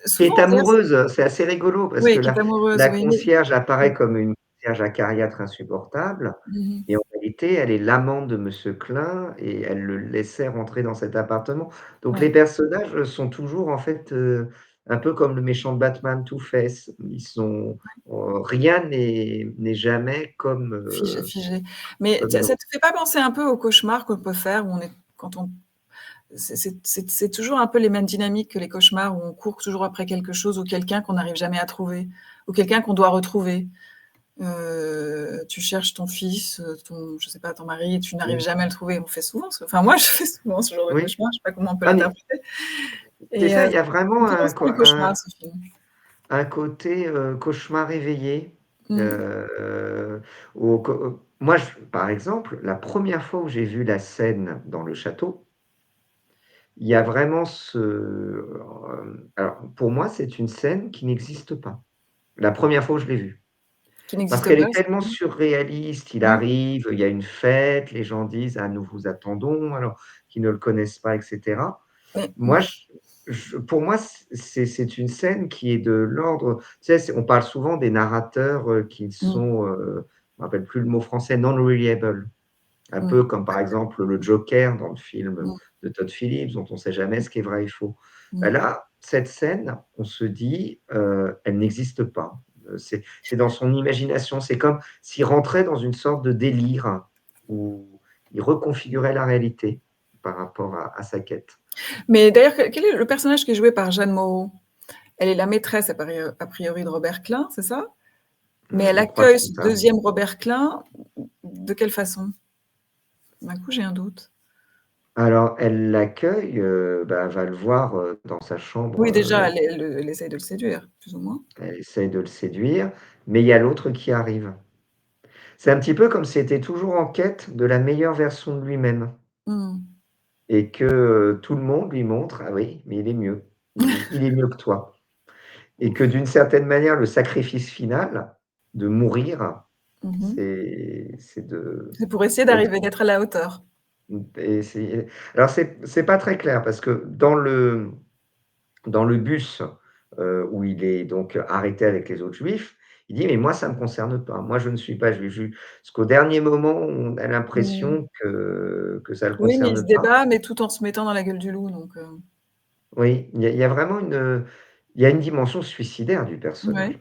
souvent
est
d'ailleurs
amoureuse, c'est assez rigolo parce que
oui, qui est amoureuse,
la
oui, mais
concierge apparaît
mmh,
comme une concierge acariâtre insupportable
mmh.
et en réalité, elle est l'amante de Monsieur Klein et elle le laissait rentrer dans cet appartement. Donc les
Ouais,
personnages, sont toujours en fait, un peu comme le méchant de Batman, Two-Face. Ils sont, rien n'est jamais comme,
figé. Mais
comme
ça
l'autre.
te fait pas penser un peu au cauchemar qu'on peut faire où on est quand on c'est toujours un peu les mêmes dynamiques que les cauchemars où on court toujours après quelque chose ou quelqu'un qu'on n'arrive jamais à trouver ou quelqu'un qu'on doit retrouver. Tu cherches ton fils, je sais pas, ton mari et tu n'arrives
Oui.
jamais à le trouver. On fait souvent enfin moi je fais souvent ce genre de
Oui.
cauchemar, je sais pas comment on peut
Ah mais
l'interpréter
c'est
et
ça, il y a vraiment
intéressant le cauchemar, ce film.
un côté, cauchemar éveillé,
Mmh.
au co moi par exemple, la première fois où j'ai vu la scène dans le château, il y a vraiment alors pour moi, c'est une scène qui n'existe pas. La première fois où je l'ai vue.
Qui
Parce
n'existe
qu'elle
pas,
est tellement surréaliste, il
mmh,
arrive, il y a une fête, les gens disent: «Ah, nous vous attendons», alors qu'ils ne le connaissent pas et cetera. Moi,
mmh,
pour moi, c'est une scène qui est de l'ordre, tu sais, on parle souvent des narrateurs, qui
mmh,
sont, je me rappelle plus le mot français, non reliable. Un
mmh,
peu comme par exemple le Joker dans le film
mmh,
de Todd Phillips, dont on ne sait jamais ce qui est vrai et faux. Bah,
mmh.
là, cette scène, on se dit, elle n'existe pas. C'est dans son imagination. C'est comme s'il rentrait dans une sorte de délire où il reconfigurait la réalité par rapport à sa quête.
Mais d'ailleurs, quel est le personnage qui est joué par Jeanne Moreau? Elle est la maîtresse a priori de Robert Klein, c'est ça? Mais elle
Je crois que
accueille
c'est
ce
ça.
2e Robert Klein de quelle façon? D'un coup, j'ai un doute.
Alors elle l'accueille, bah, elle va le voir, dans sa chambre,
Oui, déjà, elle essaye de le séduire, plus ou moins.
elle essaye de le séduire, mais il y a l'autre qui arrive. C'est un petit peu comme s'il était toujours en quête de la meilleure version de lui-même
Mmh.
et que, tout le monde lui montre: «Ah oui, mais il est mieux. Il est mieux que toi» et que d'une certaine manière, le sacrifice final de mourir,
Mmh mh.
c'est
C'est pour essayer
d'être
d'être à la hauteur.
essayer alors c'est pas très clair parce que dans le bus, où il est donc arrêté avec les autres juifs, il dit: «Mais moi, ça me concerne pas. Moi, je ne suis pas juif». Parce qu'au dernier moment, on a
Mmh.
l'impression que ça le
Oui, mais il
concerne
se
pas.
débat, mais tout en se mettant dans la gueule du loup, donc
Oui, il y a vraiment il y a une dimension suicidaire du
ouais.
personnage.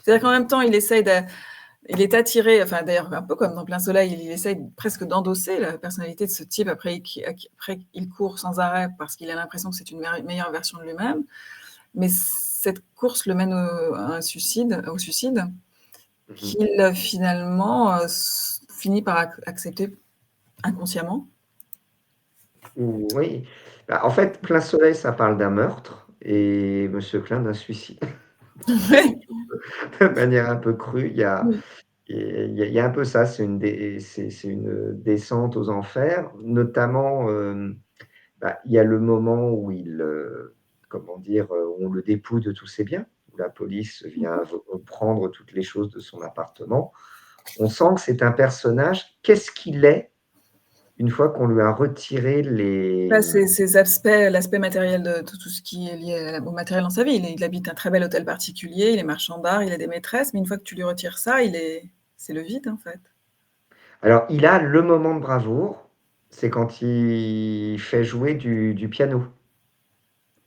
C'est-à-dire qu'en même temps, il est attiré, enfin d'ailleurs un peu comme dans Plein soleil, il essaye presque d'endosser la personnalité de ce type après il court sans arrêt parce qu'il a l'impression que c'est une meilleure version de lui-même. Mais cette course le mène au suicide
Mmh.
qu'il, finalement, finit par accepter inconsciemment.
Oui, bah, en fait, Plein soleil, ça parle d'un meurtre et Monsieur Klein d'un suicide.
Ouais.
De manière un peu crue,
Oui.
il y a un peu ça, c'est une descente aux enfers, notamment, bah, il y a le moment où comment dire? Où on le dépouille de tous ses biens, où la police vient prendre toutes les choses de son appartement. On sent que c'est un personnage, qu'est-ce qu'il est une fois qu'on lui a retiré les,
Bah, c'est ces aspects l'aspect matériel de tout ce qui est lié au matériel dans sa vie. Il habite un très bel hôtel particulier, il est marchand d'art, il a des maîtresses, mais une fois que tu lui retires ça, c'est le vide, en fait.
alors il a le moment de bravoure, c'est quand il fait jouer du piano.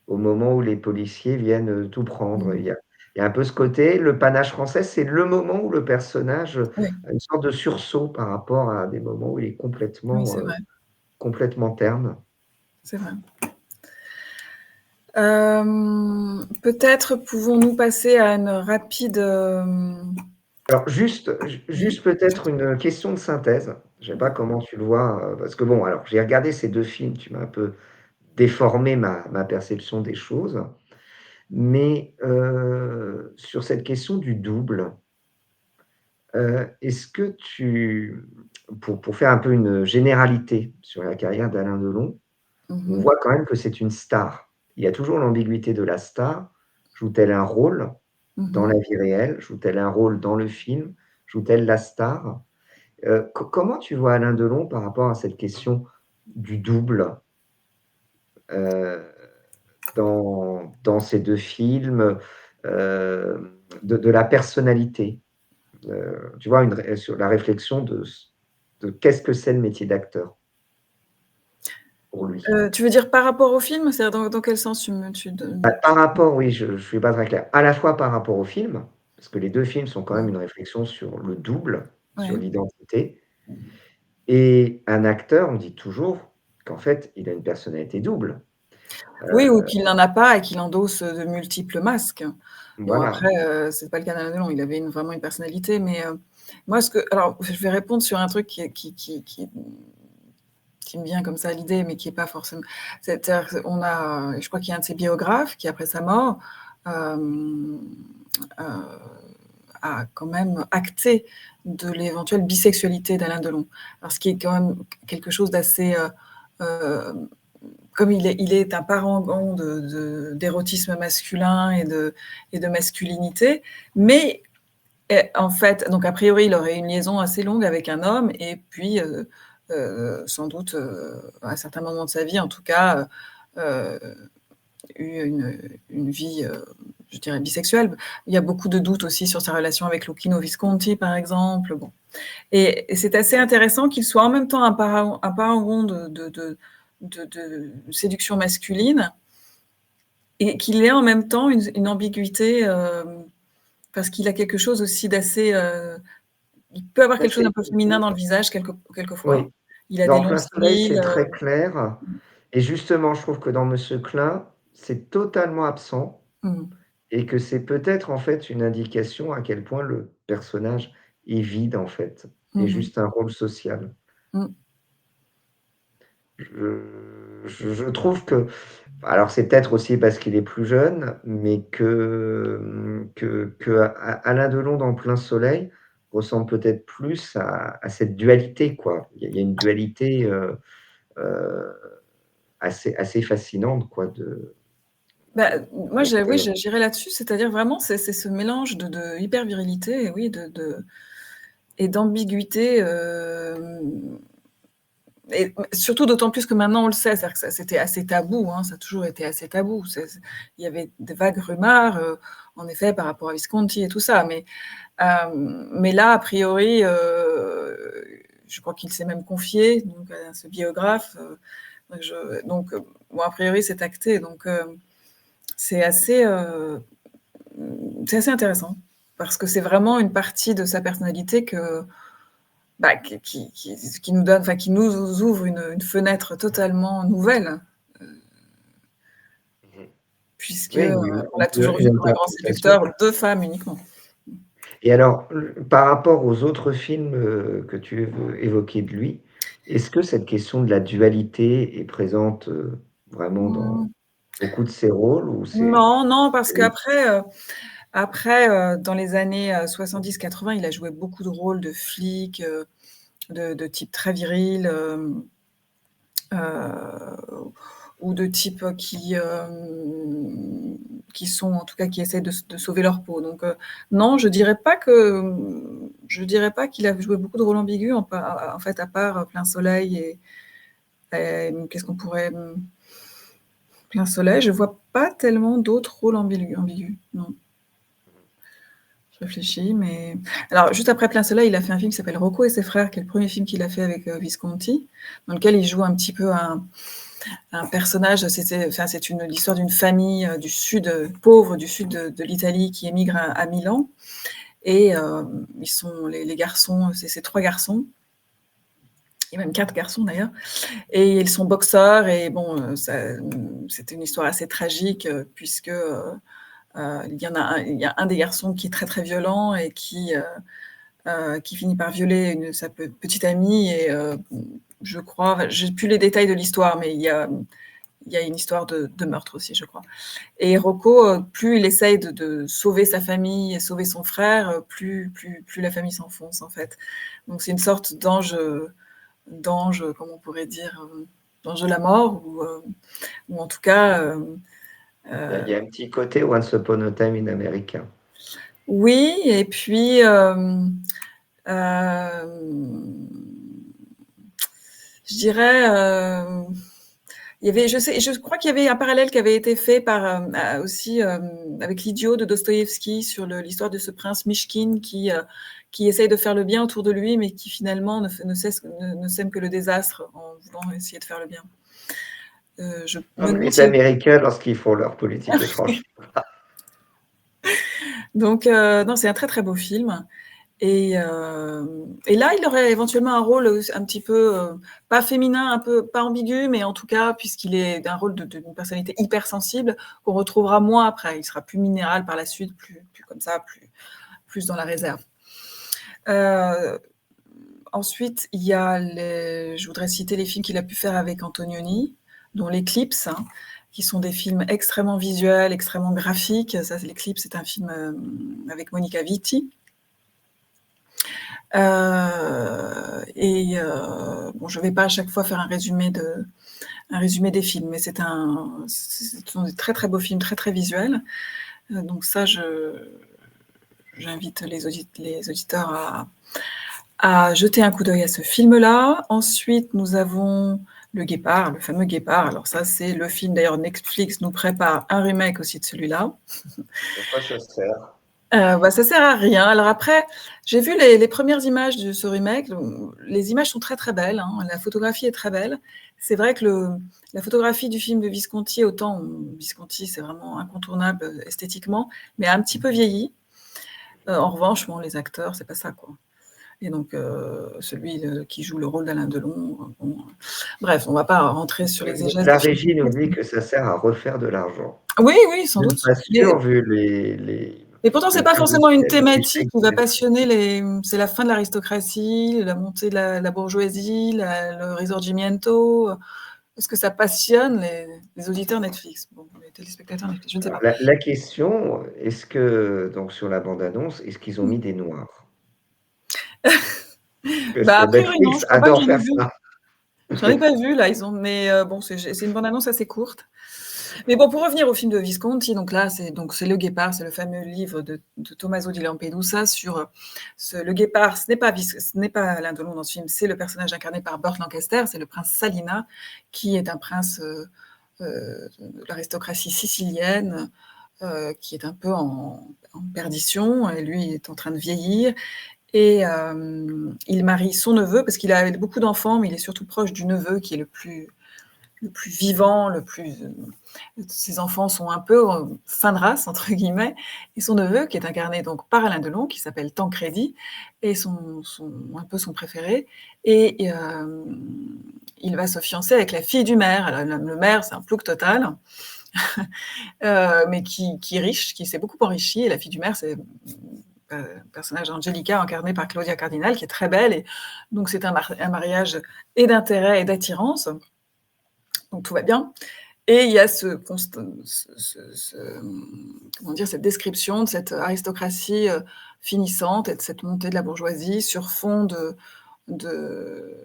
Au moment où les policiers viennent, tout prendre.
Mmh.
Il y a un peu ce côté, le panache français, c'est le moment où le personnage,
Oui,
a une sorte de sursaut par rapport à des moments où il est
oui, c'est vrai,
complètement terne.
c'est vrai. Peut-être pouvons-nous passer à une rapide,
Alors
oui,
juste peut-être une question de synthèse. Je sais pas comment tu le vois, parce que bon, alors j'ai regardé ces 2 films, tu m'as un peu déformé ma perception des choses, mais sur cette question du double, est-ce que pour faire un peu une généralité sur la carrière d'Alain Delon,
mmh
on
mh,
voit quand même que c'est une star. Il y a toujours l'ambiguïté de la star. Joue-t-elle un rôle dans
mmh.
la vie réelle? Joue-t-elle un rôle dans le film? Joue-t-elle la star? Comment tu vois Alain Delon par rapport à cette question du double, heu, dans ces 2 films, de la personnalité? Tu vois, sur la réflexion de qu'est-ce que c'est le métier d'acteur pour lui?
Tu veux dire par rapport au film? C'est-à-dire dans quel sens tu
Bah,
donnes?
par rapport, oui, je suis pas très clair. À la fois par rapport au film, parce que les 2 films sont quand même
Mmh,
une réflexion sur le double, sur
ouais.
l'identité et un acteur, on dit toujours qu'en fait, il a une personnalité double.
Oui, ou qu'il n'en a pas et qu'il endosse, de multiples masques. Bon
Voilà.
après, c'est pas le cas d'Alain Delon, il avait vraiment une personnalité, mais, moi alors je vais répondre sur un truc qui me vient comme ça à l'idée, mais qui est pas forcément c'est-à-dire qu'on a je crois qu'il y a un de ses biographes qui, après sa mort, hem, heu, a quand même acté de l'éventuelle bisexualité d'Alain Delon. Alors ce qui est quand même quelque chose d'assez, hem, comme il est un parangon d'érotisme masculin et de masculinité, mais en fait, donc a priori, il aurait une liaison assez longue avec un homme et puis, sans doute, à un certain moment de sa vie, en tout cas, heu, eu une vie, je dirais bisexuelle. Il y a beaucoup de doutes aussi sur sa relation avec Luchino Visconti, par exemple, bon. Et c'est assez intéressant qu'il soit en même temps un parangon de séduction masculine et qu'il ait en même temps une ambiguïté, parce qu'il a quelque chose aussi d'assez, il peut avoir
Bah,
quelque chose d'un peu féminin dans le visage quelquefois.
oui.
Il a des
Dans
longs
Plein soleil,
cils,
c'est très clair et justement, je trouve que dans Monsieur Klein, c'est totalement absent
mmh,
et que c'est peut-être, en fait, une indication à quel point le personnage est vide, en fait, et
mmh
juste un rôle social.
mmh.
Je trouve que alors c'est peut-être aussi parce qu'il est plus jeune, mais que Alain Delon dans Plein soleil ressemble peut-être plus à cette dualité, quoi. Il y a une dualité, heu, assez fascinante, quoi,
Bah, moi, oui,
de
j'irais là-dessus, c'est-à-dire vraiment c'est ce mélange de hyper virilité et oui, et d'ambiguïté, et surtout d'autant plus que maintenant on le sait, c'est-à-dire que c'était assez tabou, hein, ça a toujours été assez tabou. Il y avait des vagues rumeurs, en effet, par rapport à Visconti et tout ça, mais là, a priori, je crois qu'il s'est même confié donc à ce biographe, bon, a priori, c'est acté, donc c'est assez, c'est assez intéressant parce que c'est vraiment une partie de sa personnalité bah, qui nous donne, enfin, qui nous ouvre une fenêtre totalement nouvelle,
mmh
puisque,
oui,
on l'a toujours vu
une
comme un grand
interprétation.
séducteur de femmes uniquement.
Et alors, par rapport aux autres films, que tu évoquais de lui, est-ce que cette question de la dualité est présente, vraiment dans
Mmh,
beaucoup de ses rôles ou c'est
non, non, parce
oui,
qu'après, dans les années, 70-80, il a joué beaucoup de rôles de flics, de type très viril, heu, ou de type qui sont en tout cas qui essaient de sauver leur peau. Donc, non, je dirais pas qu'il a joué beaucoup de rôles ambigus en fait, à part, Plein soleil et qu'est-ce qu'on pourrait, Plein soleil, je vois pas tellement d'autres rôles ambigus, non. Je réfléchis, mais alors juste après Plein soleil, il a fait un film qui s'appelle Rocco et ses frères, qui est le premier film qu'il a fait avec, Visconti, dans lequel il joue un petit peu un personnage. C'est l'histoire d'une famille, du sud, pauvre du sud de l'Italie qui émigre à Milan et ils sont les garçons, c'est 3 garçons et même 4 garçons d'ailleurs, et ils sont boxeurs et bon, c'était une histoire assez tragique, puisque, il y a un des garçons qui est très, très violent et qui finit par violer sa petite amie et je crois, enfin, j'ai plus les détails de l'histoire, mais il y a une histoire de meurtre aussi, je crois. Et Rocco, plus il essaye de sauver sa famille et sauver son frère, plus la famille s'enfonce, en fait. Donc c'est une sorte d'ange, comment on pourrait dire, d'ange de la mort ou en tout cas,
il y a un petit côté Once Upon a Time in America.
oui, et puis, hem, je dirais, je crois qu'il y avait un parallèle qui avait été fait aussi, avec L'Idiot de Dostoïevski sur l'histoire de ce prince Mychkine qui essaye de faire le bien autour de lui, mais qui finalement ne sème que le désastre en voulant essayer de faire le bien. Je me
Comme
demande
les
si
Américains lorsqu'ils font leur politique étrangère.
donc non, c'est un très, très beau film Et là, il aurait éventuellement un rôle un petit peu, pas féminin, un peu pas ambigu, mais en tout cas, puisqu'il est d'un rôle d'une personnalité hypersensible, qu'on retrouvera moins après. Il sera plus minéral par la suite, plus comme ça, plus dans la réserve. Ensuite, il y a je voudrais citer les films qu'il a pu faire avec Antonioni, dont L'Éclipse, hein, qui sont des films extrêmement visuels, extrêmement graphiques. Ça, L'Éclipse, c'est un film avec Monica Vitti. Bon, je ne vais pas à chaque fois faire un résumé des films, mais ce sont des très très beaux films, très très visuels. Donc ça, j'invite les auditeurs à jeter un coup d'œil à ce film-là. Ensuite, nous avons Le Guépard, le fameux Guépard. Alors ça, c'est le film, d'ailleurs, Netflix nous prépare un remake aussi de celui-là.
Pourquoi ça sert?
Ça sert à rien. Alors après, j'ai vu les premières images de ce remake. Les images sont très très belles, hein. La photographie est très belle. C'est vrai que la photographie du film de Visconti, autant Visconti, c'est vraiment incontournable esthétiquement, mais a un petit peu vieilli. En revanche, bon, les acteurs, c'est pas ça, quoi. Et donc, celui qui joue le rôle d'Alain Delon, bon, bref, on ne va pas rentrer sur les gestes.
La régie nous dit que ça sert à refaire de l'argent.
Oui, oui, sans doute.
Je ne suis pas sûr, vu les.
Et pourtant, c'est pas forcément une thématique qui va passionner c'est la fin de l'aristocratie, la montée de la bourgeoisie, le risorgimento. Est-ce que ça passionne les auditeurs Netflix? Bon, les téléspectateurs Netflix, je ne sais pas.
La question, est-ce que, donc sur la bande-annonce, est-ce qu'ils ont mis des noirs?
A priori, non, je crois pas que je l'ai vu.
Ça.
J'en ai pas vu, là, mais bon, c'est une bande-annonce assez courte. Mais bon, pour revenir au film de Visconti, donc là, c'est Le Guépard, c'est le fameux livre de Tommaso di Lampedusa sur le Guépard. Ce n'est pas Alain Delon dans ce film, c'est le personnage incarné par Burt Lancaster, c'est le prince Salina, qui est un prince de l'aristocratie sicilienne, qui est un peu en perdition, et lui est en train de vieillir. Et il marie son neveu, parce qu'il a beaucoup d'enfants, mais il est surtout proche du neveu, qui est le plus vivant, ses enfants sont un peu fin de race, entre guillemets, et son neveu, qui est incarné donc par Alain Delon, qui s'appelle Tancredi, est un peu son préféré, et il va se fiancer avec la fille du maire. Alors, le maire, c'est un plouc total, mais qui est riche, qui s'est beaucoup enrichi, et la fille du maire, c'est un personnage Angelica, incarné par Claudia Cardinal, qui est très belle, et donc c'est un mariage et d'intérêt et d'attirance. Donc tout va bien. Et il y a cette description de cette aristocratie finissante et de cette montée de la bourgeoisie sur fond de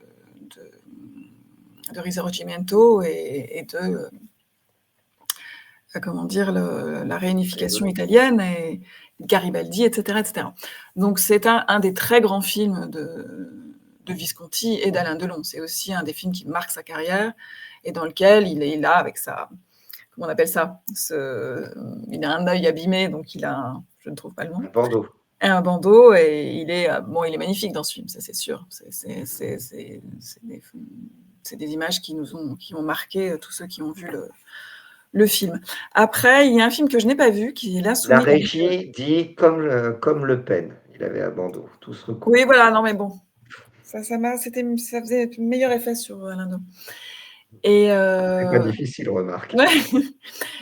risorgimento et de la réunification italienne et Garibaldi, etc., etc. Donc c'est un des très grands films de Visconti et d'Alain Delon. C'est aussi un des films qui marque sa carrière et dans lequel il est là avec comment on appelle ça, il a un œil abîmé, donc je ne trouve pas le nom.
Un bandeau.
Un bandeau, et il est magnifique dans ce film, ça c'est sûr. C'est des images qui ont marqué tous ceux qui ont vu le film. Après, il y a un film que je n'ai pas vu, qui est l'Insoumis.
La régie dit comme Le Pen, il avait un bandeau, tout se recoupe.
Oui, voilà, non mais bon, ça faisait meilleur effet sur Alain Delon.
C'est pas difficile, remarque.
Ouais.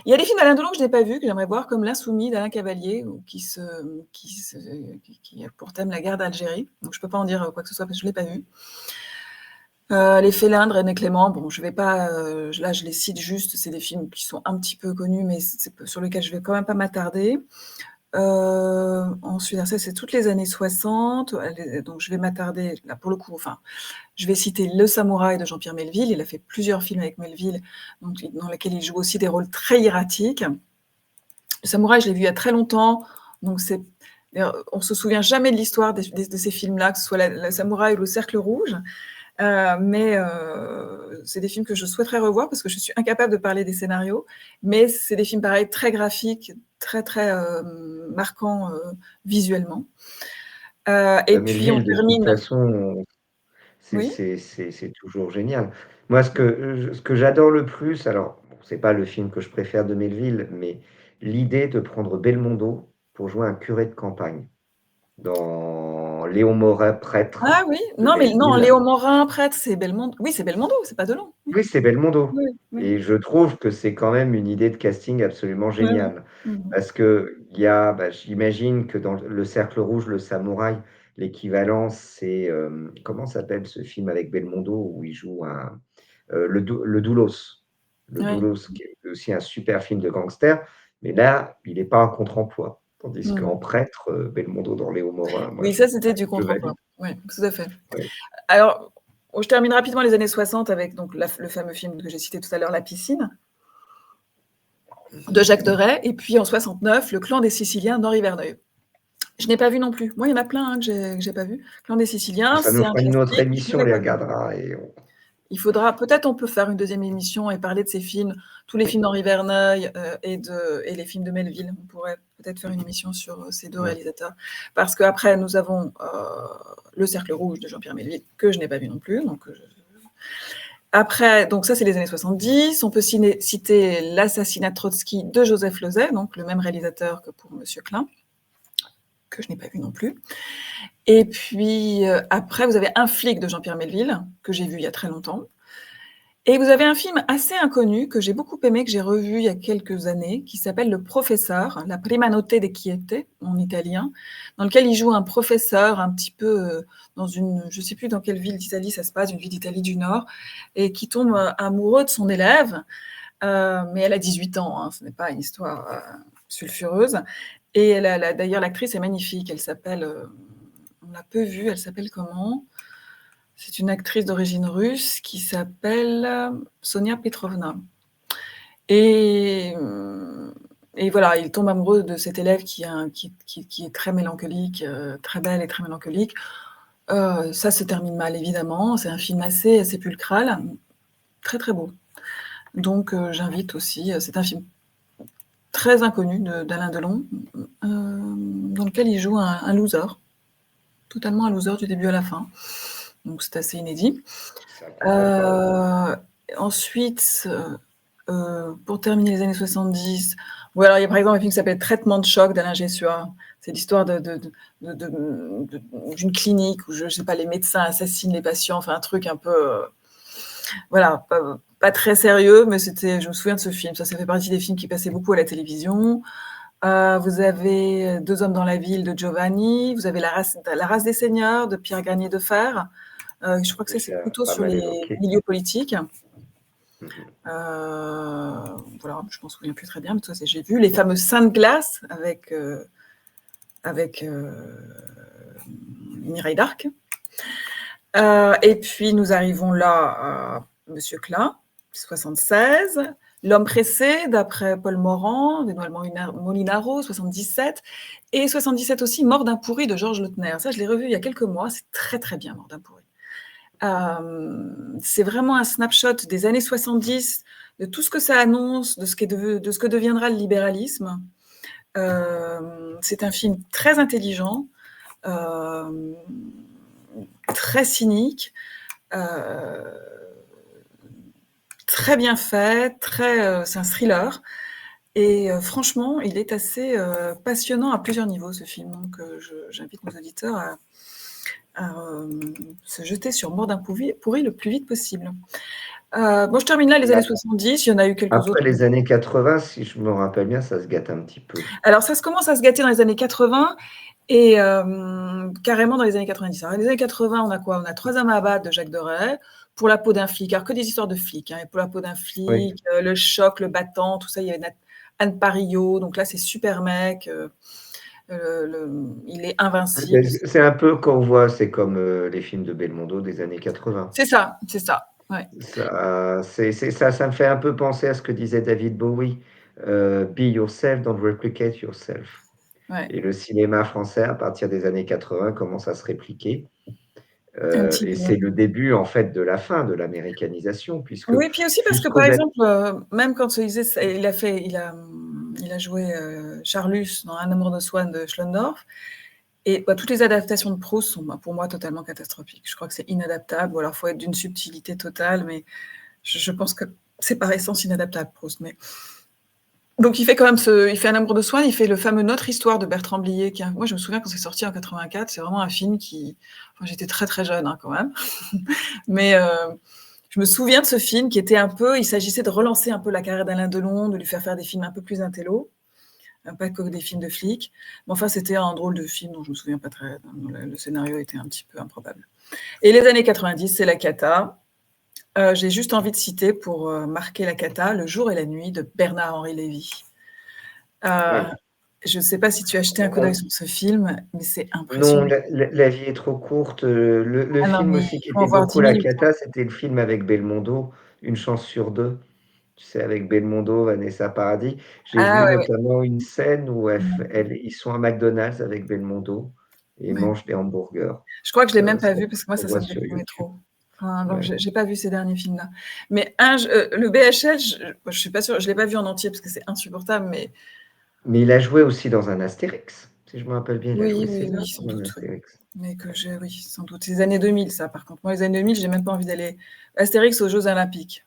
Il y a des films d'Alain Delon que je n'ai pas vus, que j'aimerais voir, comme L'Insoumis d'Alain Cavalier, qui a pour thème la guerre d'Algérie. Donc je ne peux pas en dire quoi que ce soit parce que je ne l'ai pas vu. Les Félins de René Clément, bon, je vais pas, là je les cite juste, c'est des films qui sont un petit peu connus, mais sur lesquels je vais quand même pas m'attarder. Ensuite, ça c'est toutes les années 60, donc je vais m'attarder, là pour le coup, je vais citer Le Samouraï de Jean-Pierre Melville. Il a fait plusieurs films avec Melville, dans lesquels il joue aussi des rôles très hiératiques. Le Samouraï, je l'ai vu il y a très longtemps, donc on se souvient jamais de l'histoire de ces films-là, que ce soit Le Samouraï ou Le Cercle Rouge. Mais c'est des films que je souhaiterais revoir parce que je suis incapable de parler des scénarios, mais c'est des films pareils, très graphiques, très très marquants visuellement. Et puis on termine.
De toute façon, c'est toujours génial. Moi, ce que j'adore le plus, alors bon, c'est pas le film que je préfère de Melville, mais l'idée de prendre Belmondo pour jouer un curé de campagne dans Léon Morin, prêtre
Ah oui,
de
non, mais non,
Belleville.
Léo Morin, prêtre, c'est Belmondo. Oui, c'est Belmondo, c'est pas Delon. Oui,
Oui, c'est Belmondo
oui, oui.
et je trouve que c'est quand même une idée de casting absolument
Ouais, ouais.
géniale.
Mmh.
Parce qu'il y a j'imagine que dans le Cercle Rouge, le Samouraï, l'équivalent c'est, comment s'appelle ce film avec Belmondo où il joue un, le Doulos. Le
Ouais.
Doulos qui est aussi un super film de gangster, mais là, il est pas en contre-emploi. Tandis
Mmh.
qu'en prêtre, Belmondo dans Léo Morin, moi
Oui,
je
ça, c'était du
je
contre-emploi.
valide.
Oui, tout à fait.
Ouais.
Alors, je termine rapidement les années 60 avec donc le fameux film que j'ai cité tout à l'heure, La piscine, de Jacques Deray, et puis en 69, Le clan des Siciliens d'Henri Verneuil. Je n'ai pas vu non plus. Moi, il y en a plein que j'ai pas vu. Clan des Siciliens,
Ça nous
c'est un
fera une autre
classique, je ne
émission, on
l'ai
les
pas vu.
regardera et on
Il faudra peut-être on peut faire une deuxième émission et parler de ces films, tous les films d'Henri Verneuil et les films de Melville. On pourrait peut-être faire une émission sur ces deux
ouais.
réalisateurs. Parce qu'après, nous avons Le Cercle Rouge de Jean-Pierre Melville, que je n'ai pas vu non plus. Donc, après, donc ça, c'est les années 70. On peut citer L'assassinat de Trotsky de Joseph Losey, donc le même réalisateur que pour Monsieur Klein, que je n'ai pas vu non plus. Et puis, après, vous avez Un flic de Jean-Pierre Melville, que j'ai vu il y a très longtemps. Et vous avez un film assez inconnu que j'ai beaucoup aimé, que j'ai revu il y a quelques années, qui s'appelle Le Professeur, La prima notte de Quiete, en italien, dans lequel il joue un professeur un petit peu dans une, je ne sais plus dans quelle ville d'Italie ça se passe, une ville d'Italie du Nord, et qui tombe amoureux de son élève, mais elle a 18 ans, hein, ce n'est pas une histoire sulfureuse. Et d'ailleurs, l'actrice est magnifique, elle s'appelle, on l'a peu vue, elle s'appelle comment ? C'est une actrice d'origine russe qui s'appelle Sonia Petrovna. Et, et voilà, il tombe amoureux de cet élève qui est très mélancolique, très belle et très mélancolique. Ça se termine mal, évidemment. C'est un film assez sépulcral, très très beau. Donc j'invite aussi, c'est un film très inconnu d'Alain Delon, dans lequel il joue un loser, totalement un loser du début à la fin. Donc c'est assez inédit. Ensuite, pour terminer les années 70, ou alors il y a par exemple un film qui s'appelle Traitement de choc d'Alain Gessua. C'est l'histoire d'une clinique où, je ne sais pas, les médecins assassinent les patients, enfin un truc un peu, voilà, pas très sérieux, mais je me souviens de ce film. Ça fait partie des films qui passaient beaucoup à la télévision. Vous avez Deux hommes dans la ville de Giovanni, vous avez La race des seigneurs de Pierre Garnier de Fer. Je crois que ça, c'est plutôt sur les milieux politiques. Voilà, je m'en souviens plus très bien, mais toi, j'ai vu Les fameuses Saintes Glaces avec Mireille d'Arc. Et puis, nous arrivons là à Monsieur Klein, 76. L'homme pressé, d'après Paul Morand, d'Emmanuel Molinaro, 77. Et 77 aussi, Mort d'un pourri de Georges Lautner. Ça, je l'ai revu il y a quelques mois. C'est très, très bien, Mort d'un pourri. C'est vraiment un snapshot des années 70, de tout ce que ça annonce, de ce que deviendra le libéralisme. C'est un film très intelligent, très cynique, très bien fait, c'est un thriller. Et franchement, il est assez passionnant à plusieurs niveaux, ce film. Donc, j'invite nos auditeurs à se jeter sur Mort d'un pourri le plus vite possible. Bon, je termine là les années 70, il y en a eu quelques autres.
Après les années 80, si je me rappelle bien, ça se gâte un petit peu.
Alors, ça commence à se gâter dans les années 80 et carrément dans les années 90. Alors, dans les années 80, on a quoi ? On a Trois hommes à abattre de Jacques Deray, Pour la peau d'un flic. Alors, que des histoires de flics. Hein, et Pour la peau d'un flic,
Oui.
Le choc, Le battant, tout ça. Il y avait Anne Parillo. Donc là, c'est Super Mec. Il est invincible.
C'est un peu quand on voit, c'est comme les films de Belmondo des années 80.
C'est ça, c'est ça. Ouais.
Ça me fait un peu penser à ce que disait David Bowie, Be yourself, don't replicate yourself.
Ouais.
Et le cinéma français, à partir des années 80, commence à se répliquer. Et c'est le début, en fait, de la fin de l'américanisation, puisque
oui, puis aussi parce que, par exemple, même quand il a joué Charlus dans Un amour de Swann de Schlondorf, et toutes les adaptations de Proust sont pour moi totalement catastrophiques. Je crois que c'est inadaptable, ou alors il faut être d'une subtilité totale, mais je pense que c'est par essence inadaptable, Proust. Mais Donc il fait quand même il fait Un amour de Swann, il fait le fameux Notre histoire de Bertrand Blier moi je me souviens quand c'est sorti en 84, c'est vraiment un film enfin j'étais très, très jeune, hein, quand même. Mais je me souviens de ce film qui était il s'agissait de relancer un peu la carrière d'Alain Delon, de lui faire des films un peu plus intello, pas que des films de flics. Mais enfin, c'était un drôle de film dont je me souviens pas très. Le scénario était un petit peu improbable. Et les années 90, c'est la cata. J'ai juste envie de citer, pour marquer la cata, Le jour et la nuit de Bernard-Henri Lévy. Je ne sais pas si tu as jeté un coup d'œil sur ce film, mais c'est
Non,
impressionnant.
la vie est trop courte. Le
Ah non,
film
mais
aussi
il
qui
faut en
était
voir
beaucoup
10
la
000.
cata, c'était le film avec Belmondo, Une chance sur deux. Tu sais, avec Belmondo, Vanessa Paradis. J'ai
Ah
vu
ouais, ouais.
notamment une scène où ils sont à McDonald's avec Belmondo et ils
Ouais.
mangent des hamburgers.
Je crois que je ne l'ai même
Ça,
pas vu parce que moi,
on
ça
voit
me
sur
déprimait
YouTube.
trop. Enfin, donc,
Ouais.
je n'ai pas vu ces derniers films-là. Mais le BHL, je ne suis pas sûre, je ne l'ai pas vu en entier parce que c'est insupportable.
Mais il a joué aussi dans un Astérix. Si je me rappelle bien, il a joué
Oui,
César
sans
dans un
doute. Oui.
Astérix.
Mais oui, sans doute. C'est les années 2000, ça, par contre. Moi, les années 2000, je n'ai même pas envie d'aller. Astérix aux Jeux Olympiques.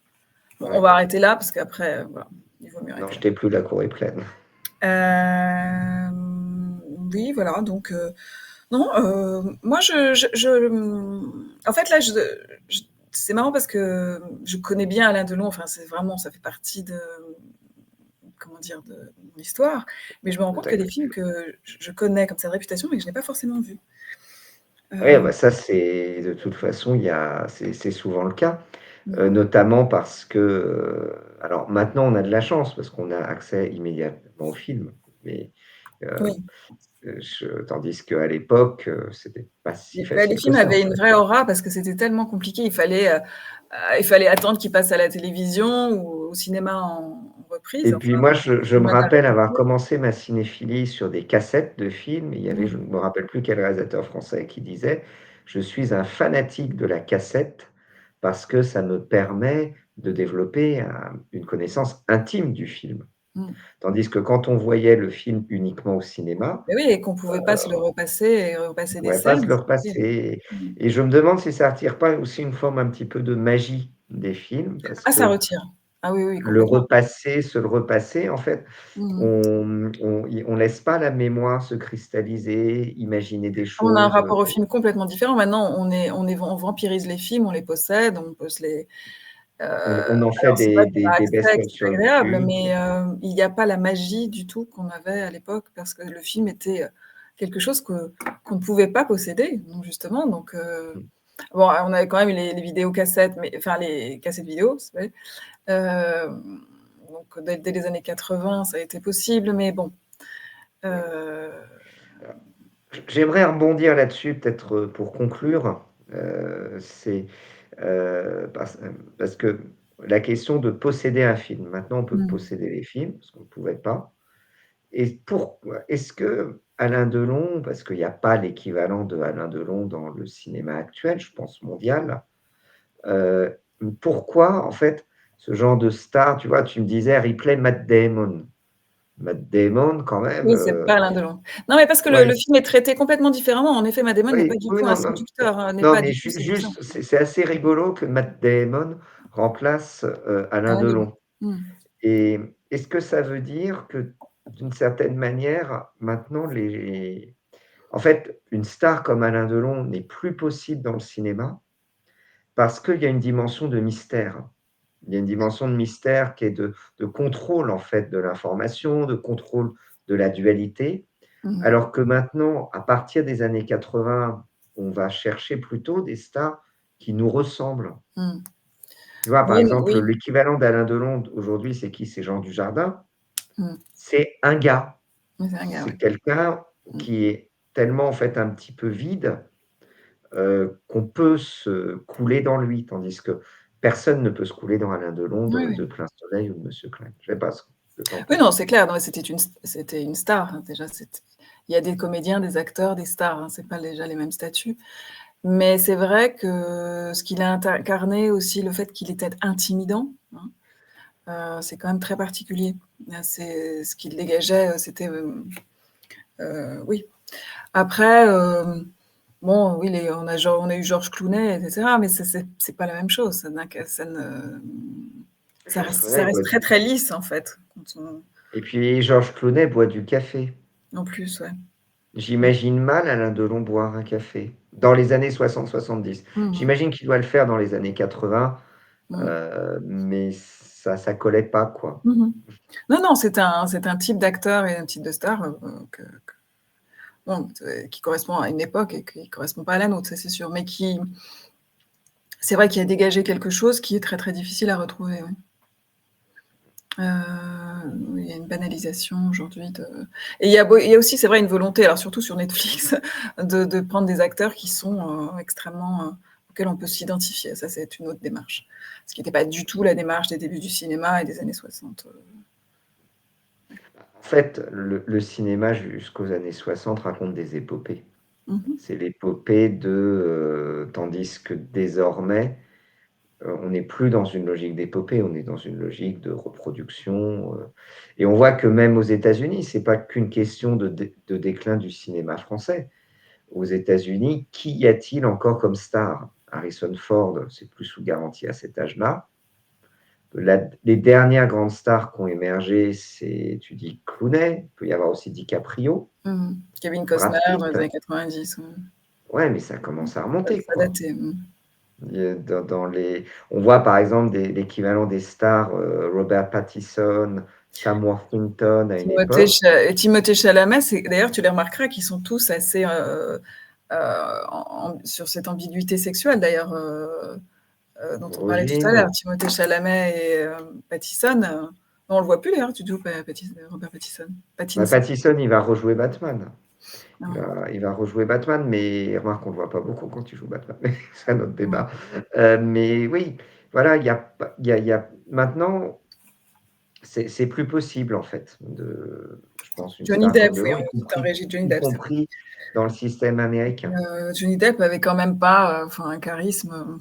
Bon,
Ouais.
on va arrêter là parce qu'après, voilà, il vaut mieux
Non,
arrêter
je
là.
t'ai plus, la cour est pleine.
Oui, voilà. Donc, non, moi, en fait, là, c'est marrant parce que je connais bien Alain Delon. Enfin, c'est vraiment, ça fait partie de mon histoire. Mais je me rends compte qu'il y a des films que je connais comme ça de réputation, mais que je n'ai pas forcément vus.
Oui, bah ça, c'est de toute façon, c'est souvent le cas, notamment parce que, alors maintenant, on a de la chance parce qu'on a accès immédiatement aux films, mais
Oui.
tandis qu'à l'époque, c'était pas si
Les
facile que
films
ça, en
avaient une
fait.
vraie aura parce que c'était tellement compliqué. Il fallait attendre qu'ils passent à la télévision ou au cinéma en reprise.
Et puis
Enfin,
moi, je me
cinéma de la
rappelle avoir
République.
commencé ma cinéphilie sur des cassettes de films. Il y avait, je ne me rappelle plus quel réalisateur français qui disait: «Je suis un fanatique de la cassette parce que ça me permet de développer une connaissance intime du film».
Mmh.
Tandis que quand on voyait le film uniquement au cinéma,
Oui, et qu'on ne pouvait pas se le repasser et
on
repasser
ne
des
pouvait pas se
scènes.
le repasser.
Mmh.
Et je me demande si ça ne retire pas aussi une forme un petit peu de magie des films, parce
Ah, ça
que
retire. Ah oui, oui,
le
complètement.
repasser, se le repasser, en fait,
Mmh.
on laisse pas la mémoire se cristalliser, imaginer des
On a un
choses,
rapport au film complètement différent. Maintenant, on vampirise les films, on les possède, on peut se les.
on en fait
Alors c'est vrai qu'on a
des
accès, que
best-of
c'est
sur
agréable,
YouTube.
mais il n'y a pas la magie du tout qu'on avait à l'époque parce que le film était quelque chose qu'on ne pouvait pas posséder, donc justement. Donc,
Mmh.
bon, on avait quand même eu les vidéocassettes, enfin les cassettes vidéo, c'est vrai. Donc dès les années 80, ça a été possible, mais bon.
Ouais. J'aimerais rebondir là-dessus, peut-être, pour conclure, c'est, parce que la question de posséder un film, maintenant on peut
Mmh.
posséder les films, ce qu'on ne pouvait pas. Et pourquoi est-ce que Alain Delon, parce qu'il y a pas l'équivalent de Alain Delon dans le cinéma actuel, je pense mondial, heu, pourquoi en fait ce genre de star, tu vois? Tu me disais Ripley, Matt Damon. Matt Damon quand même,
Oui, c'est pas Alain Delon. Non, mais parce que le
ouais,
film est traité complètement différemment. En effet, Matt Damon n'est
oui,
pas du
oui,
tout un
non, non,
séducteur, hein, n'est
non,
pas
mais
du tout séduisant.
juste, c'est assez rigolo que Matt Damon remplace, Alain
Alain Delon.
Delon.
Mmh.
Et est-ce que ça veut dire que d'une certaine manière, maintenant en fait, une star comme Alain Delon n'est plus possible dans le cinéma parce qu'il y a une dimension de mystère. Il y a une dimension de mystère qui est de contrôle, en fait, de l'information, de contrôle de la dualité.
Mmh.
Alors que maintenant, à partir des années 80, on va chercher plutôt des stars qui nous ressemblent.
Mmh.
Tu vois, par
Oui, mais
exemple,
oui.
l'équivalent d'Alain Delon aujourd'hui, c'est qui? C'est Jean Dujardin.
Mmh.
C'est un gars.
Mais c'est un gars,
C'est
ouais.
quelqu'un
Mmh.
qui est tellement, en fait, un petit peu vide, qu'on peut se couler dans lui, tandis que personne ne peut se couler dans Alain Delon
Oui,
de
oui.
Plein Soleil ou de Monsieur Klein. Je sais pas ce que tu en
Oui, non,
penses?
c'est clair. Non, mais c'était une star, hein, déjà. Il y a des comédiens, des acteurs, des stars, hein, c'est pas déjà les mêmes statuts. Mais c'est vrai que ce qu'il a incarné aussi, le fait qu'il était intimidant, hein, c'est quand même très particulier. C'est ce qu'il dégageait, c'était, oui. Après, bon, oui, on a eu Georges Clooney, et cetera, mais c'est pas la même chose. Ça
Georges
reste
Clooney, ouais,
très, très lisse, en fait, quand on
Et puis Georges Clooney boit du café.
En plus, ouais.
J'imagine mal Alain Delon boire un café dans les années 60-70.
Mmh.
J'imagine qu'il doit le faire dans les années 80,
Mmh.
mais ça collait pas, quoi.
Mmh. Non, non, c'est un type d'acteur et un type de star, bon, qui correspond à une époque et qui correspond pas à la nôtre, ça c'est sûr, mais c'est vrai qu'il a dégagé quelque chose qui est très, très difficile à retrouver, oui. Il y a une banalisation aujourd'hui et il y a aussi, c'est vrai, une volonté, alors surtout sur Netflix, de prendre des acteurs qui sont, extrêmement, auxquels on peut s'identifier. Ça, c'est une autre démarche. Ce qui n'était pas du tout la démarche des débuts du cinéma et des années 60.
En fait, le cinéma jusqu'aux années 60 raconte des épopées.
Mmh mh.
C'est l'épopée tandis que désormais, on n'est plus dans une logique d'épopée, on est dans une logique de reproduction, et on voit que même aux États-Unis, c'est pas qu'une question de déclin du cinéma français. Aux États-Unis, qui y a-t-il encore comme star? Harrison Ford, c'est plus sous garantie à cet âge-là. Les dernières grandes stars qui ont émergé, c'est, tu dis Clooney, il peut y avoir aussi DiCaprio,
Mmh. Kevin
Brad
Costner dans
Pitt.
les années 90,
Ouais, mais ça commence à remonter,
ça
quoi.
datait.
On voit par exemple l'équivalent des stars, Robert Pattinson, Sam Worthington à une époque.
Timothée Chalamet, d'ailleurs, tu les remarqueras qu'ils sont tous assez, sur cette ambiguïté sexuelle d'ailleurs, dont on parlait tout à l'heure.
Oui,
Timothée Chalamet et Pattinson, on le voit plus d'ailleurs, tu dis où Robert Pattinson? Pattinson.
Pattinson, il va rejouer Batman.
Non.
Il va rejouer Batman, mais remarque, on ne le voit pas beaucoup quand il joue Batman, mais c'est un autre
Mmh.
débat. Mais oui, voilà, il y a maintenant, c'est plus possible en fait, je pense, une
Johnny
star comme
Depp, oui,
Delon,
on est tout en régie de Johnny
y
Depp, c'est vrai.
compris dans le système américain.
Johnny Depp avait quand même pas, un charisme,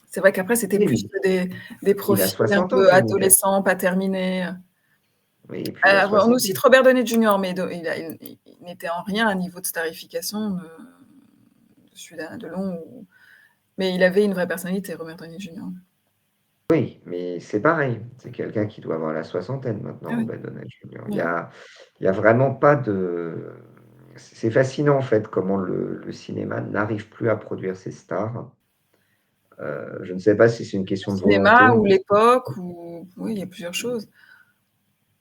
c'est vrai qu'après c'était
Oui,
plus des
il a
profils un
60 ans,
peu
Johnny Depp.
adolescents, pas terminés.
Oui, et puis il a
On nous
60
cite
ans.
Robert Downey Jr., mais il n'était en rien à un niveau de starification de celui d'Alain Delon, mais il avait une vraie personnalité, Robert Downey Jr.
Oui, mais c'est pareil, c'est quelqu'un qui doit avoir la soixantaine
Ah
maintenant,
oui,
Robert Downey Jr.
ouais.
Il y a vraiment pas de. C'est fascinant en fait comment le cinéma n'arrive plus à produire ses stars. Je ne sais pas si c'est une
Le
question de volonté.
cinéma ou l'époque ou oui, il y a plusieurs choses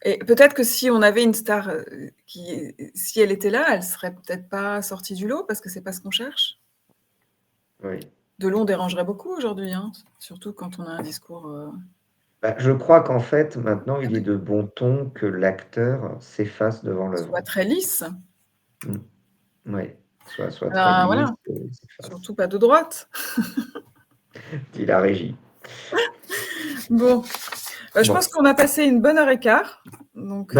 et peut-être que si on avait une star, si elle était là, elle serait peut-être pas sortie du lot parce que c'est pas ce qu'on cherche.
Oui.
Delon dérangerait beaucoup aujourd'hui, hein, surtout quand on a un discours,
Bah, je crois qu'en fait, maintenant, il est de bon ton que l'acteur s'efface devant l'œuvre.
soit très lisse.
Mmh. Ouais, soit très lisse
Voilà,
et s'efface.
surtout pas de droite.
Dit la régie.
Bon, je
Bon.
pense qu'on a passé une bonne heure et quart, donc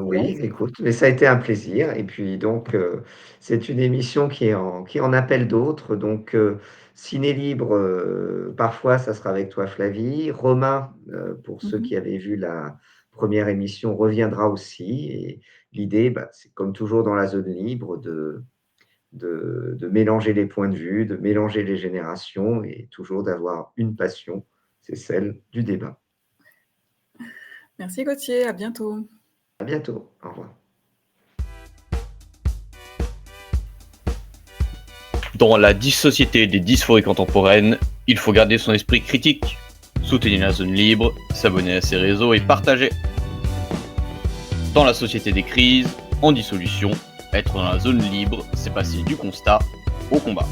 Oui, écoute, mais ça a été un plaisir et puis donc c'est une émission qui en appelle d'autres donc Ciné Libre, parfois ça sera avec toi Flavie. Romain, pour ceux
mmh
qui avaient vu la première émission, reviendra aussi et l'idée, bah, c'est comme toujours dans la zone libre de mélanger les points de vue, de mélanger les générations et toujours d'avoir une passion, c'est celle du débat.
Merci Gauthier, à bientôt.
À bientôt, au revoir.
Dans la société des dysphories contemporaines, il faut garder son esprit critique, soutenir la zone libre, s'abonner à ses réseaux et partager. Dans la société des crises, en dissolution, être dans la zone libre, c'est passer du constat au combat.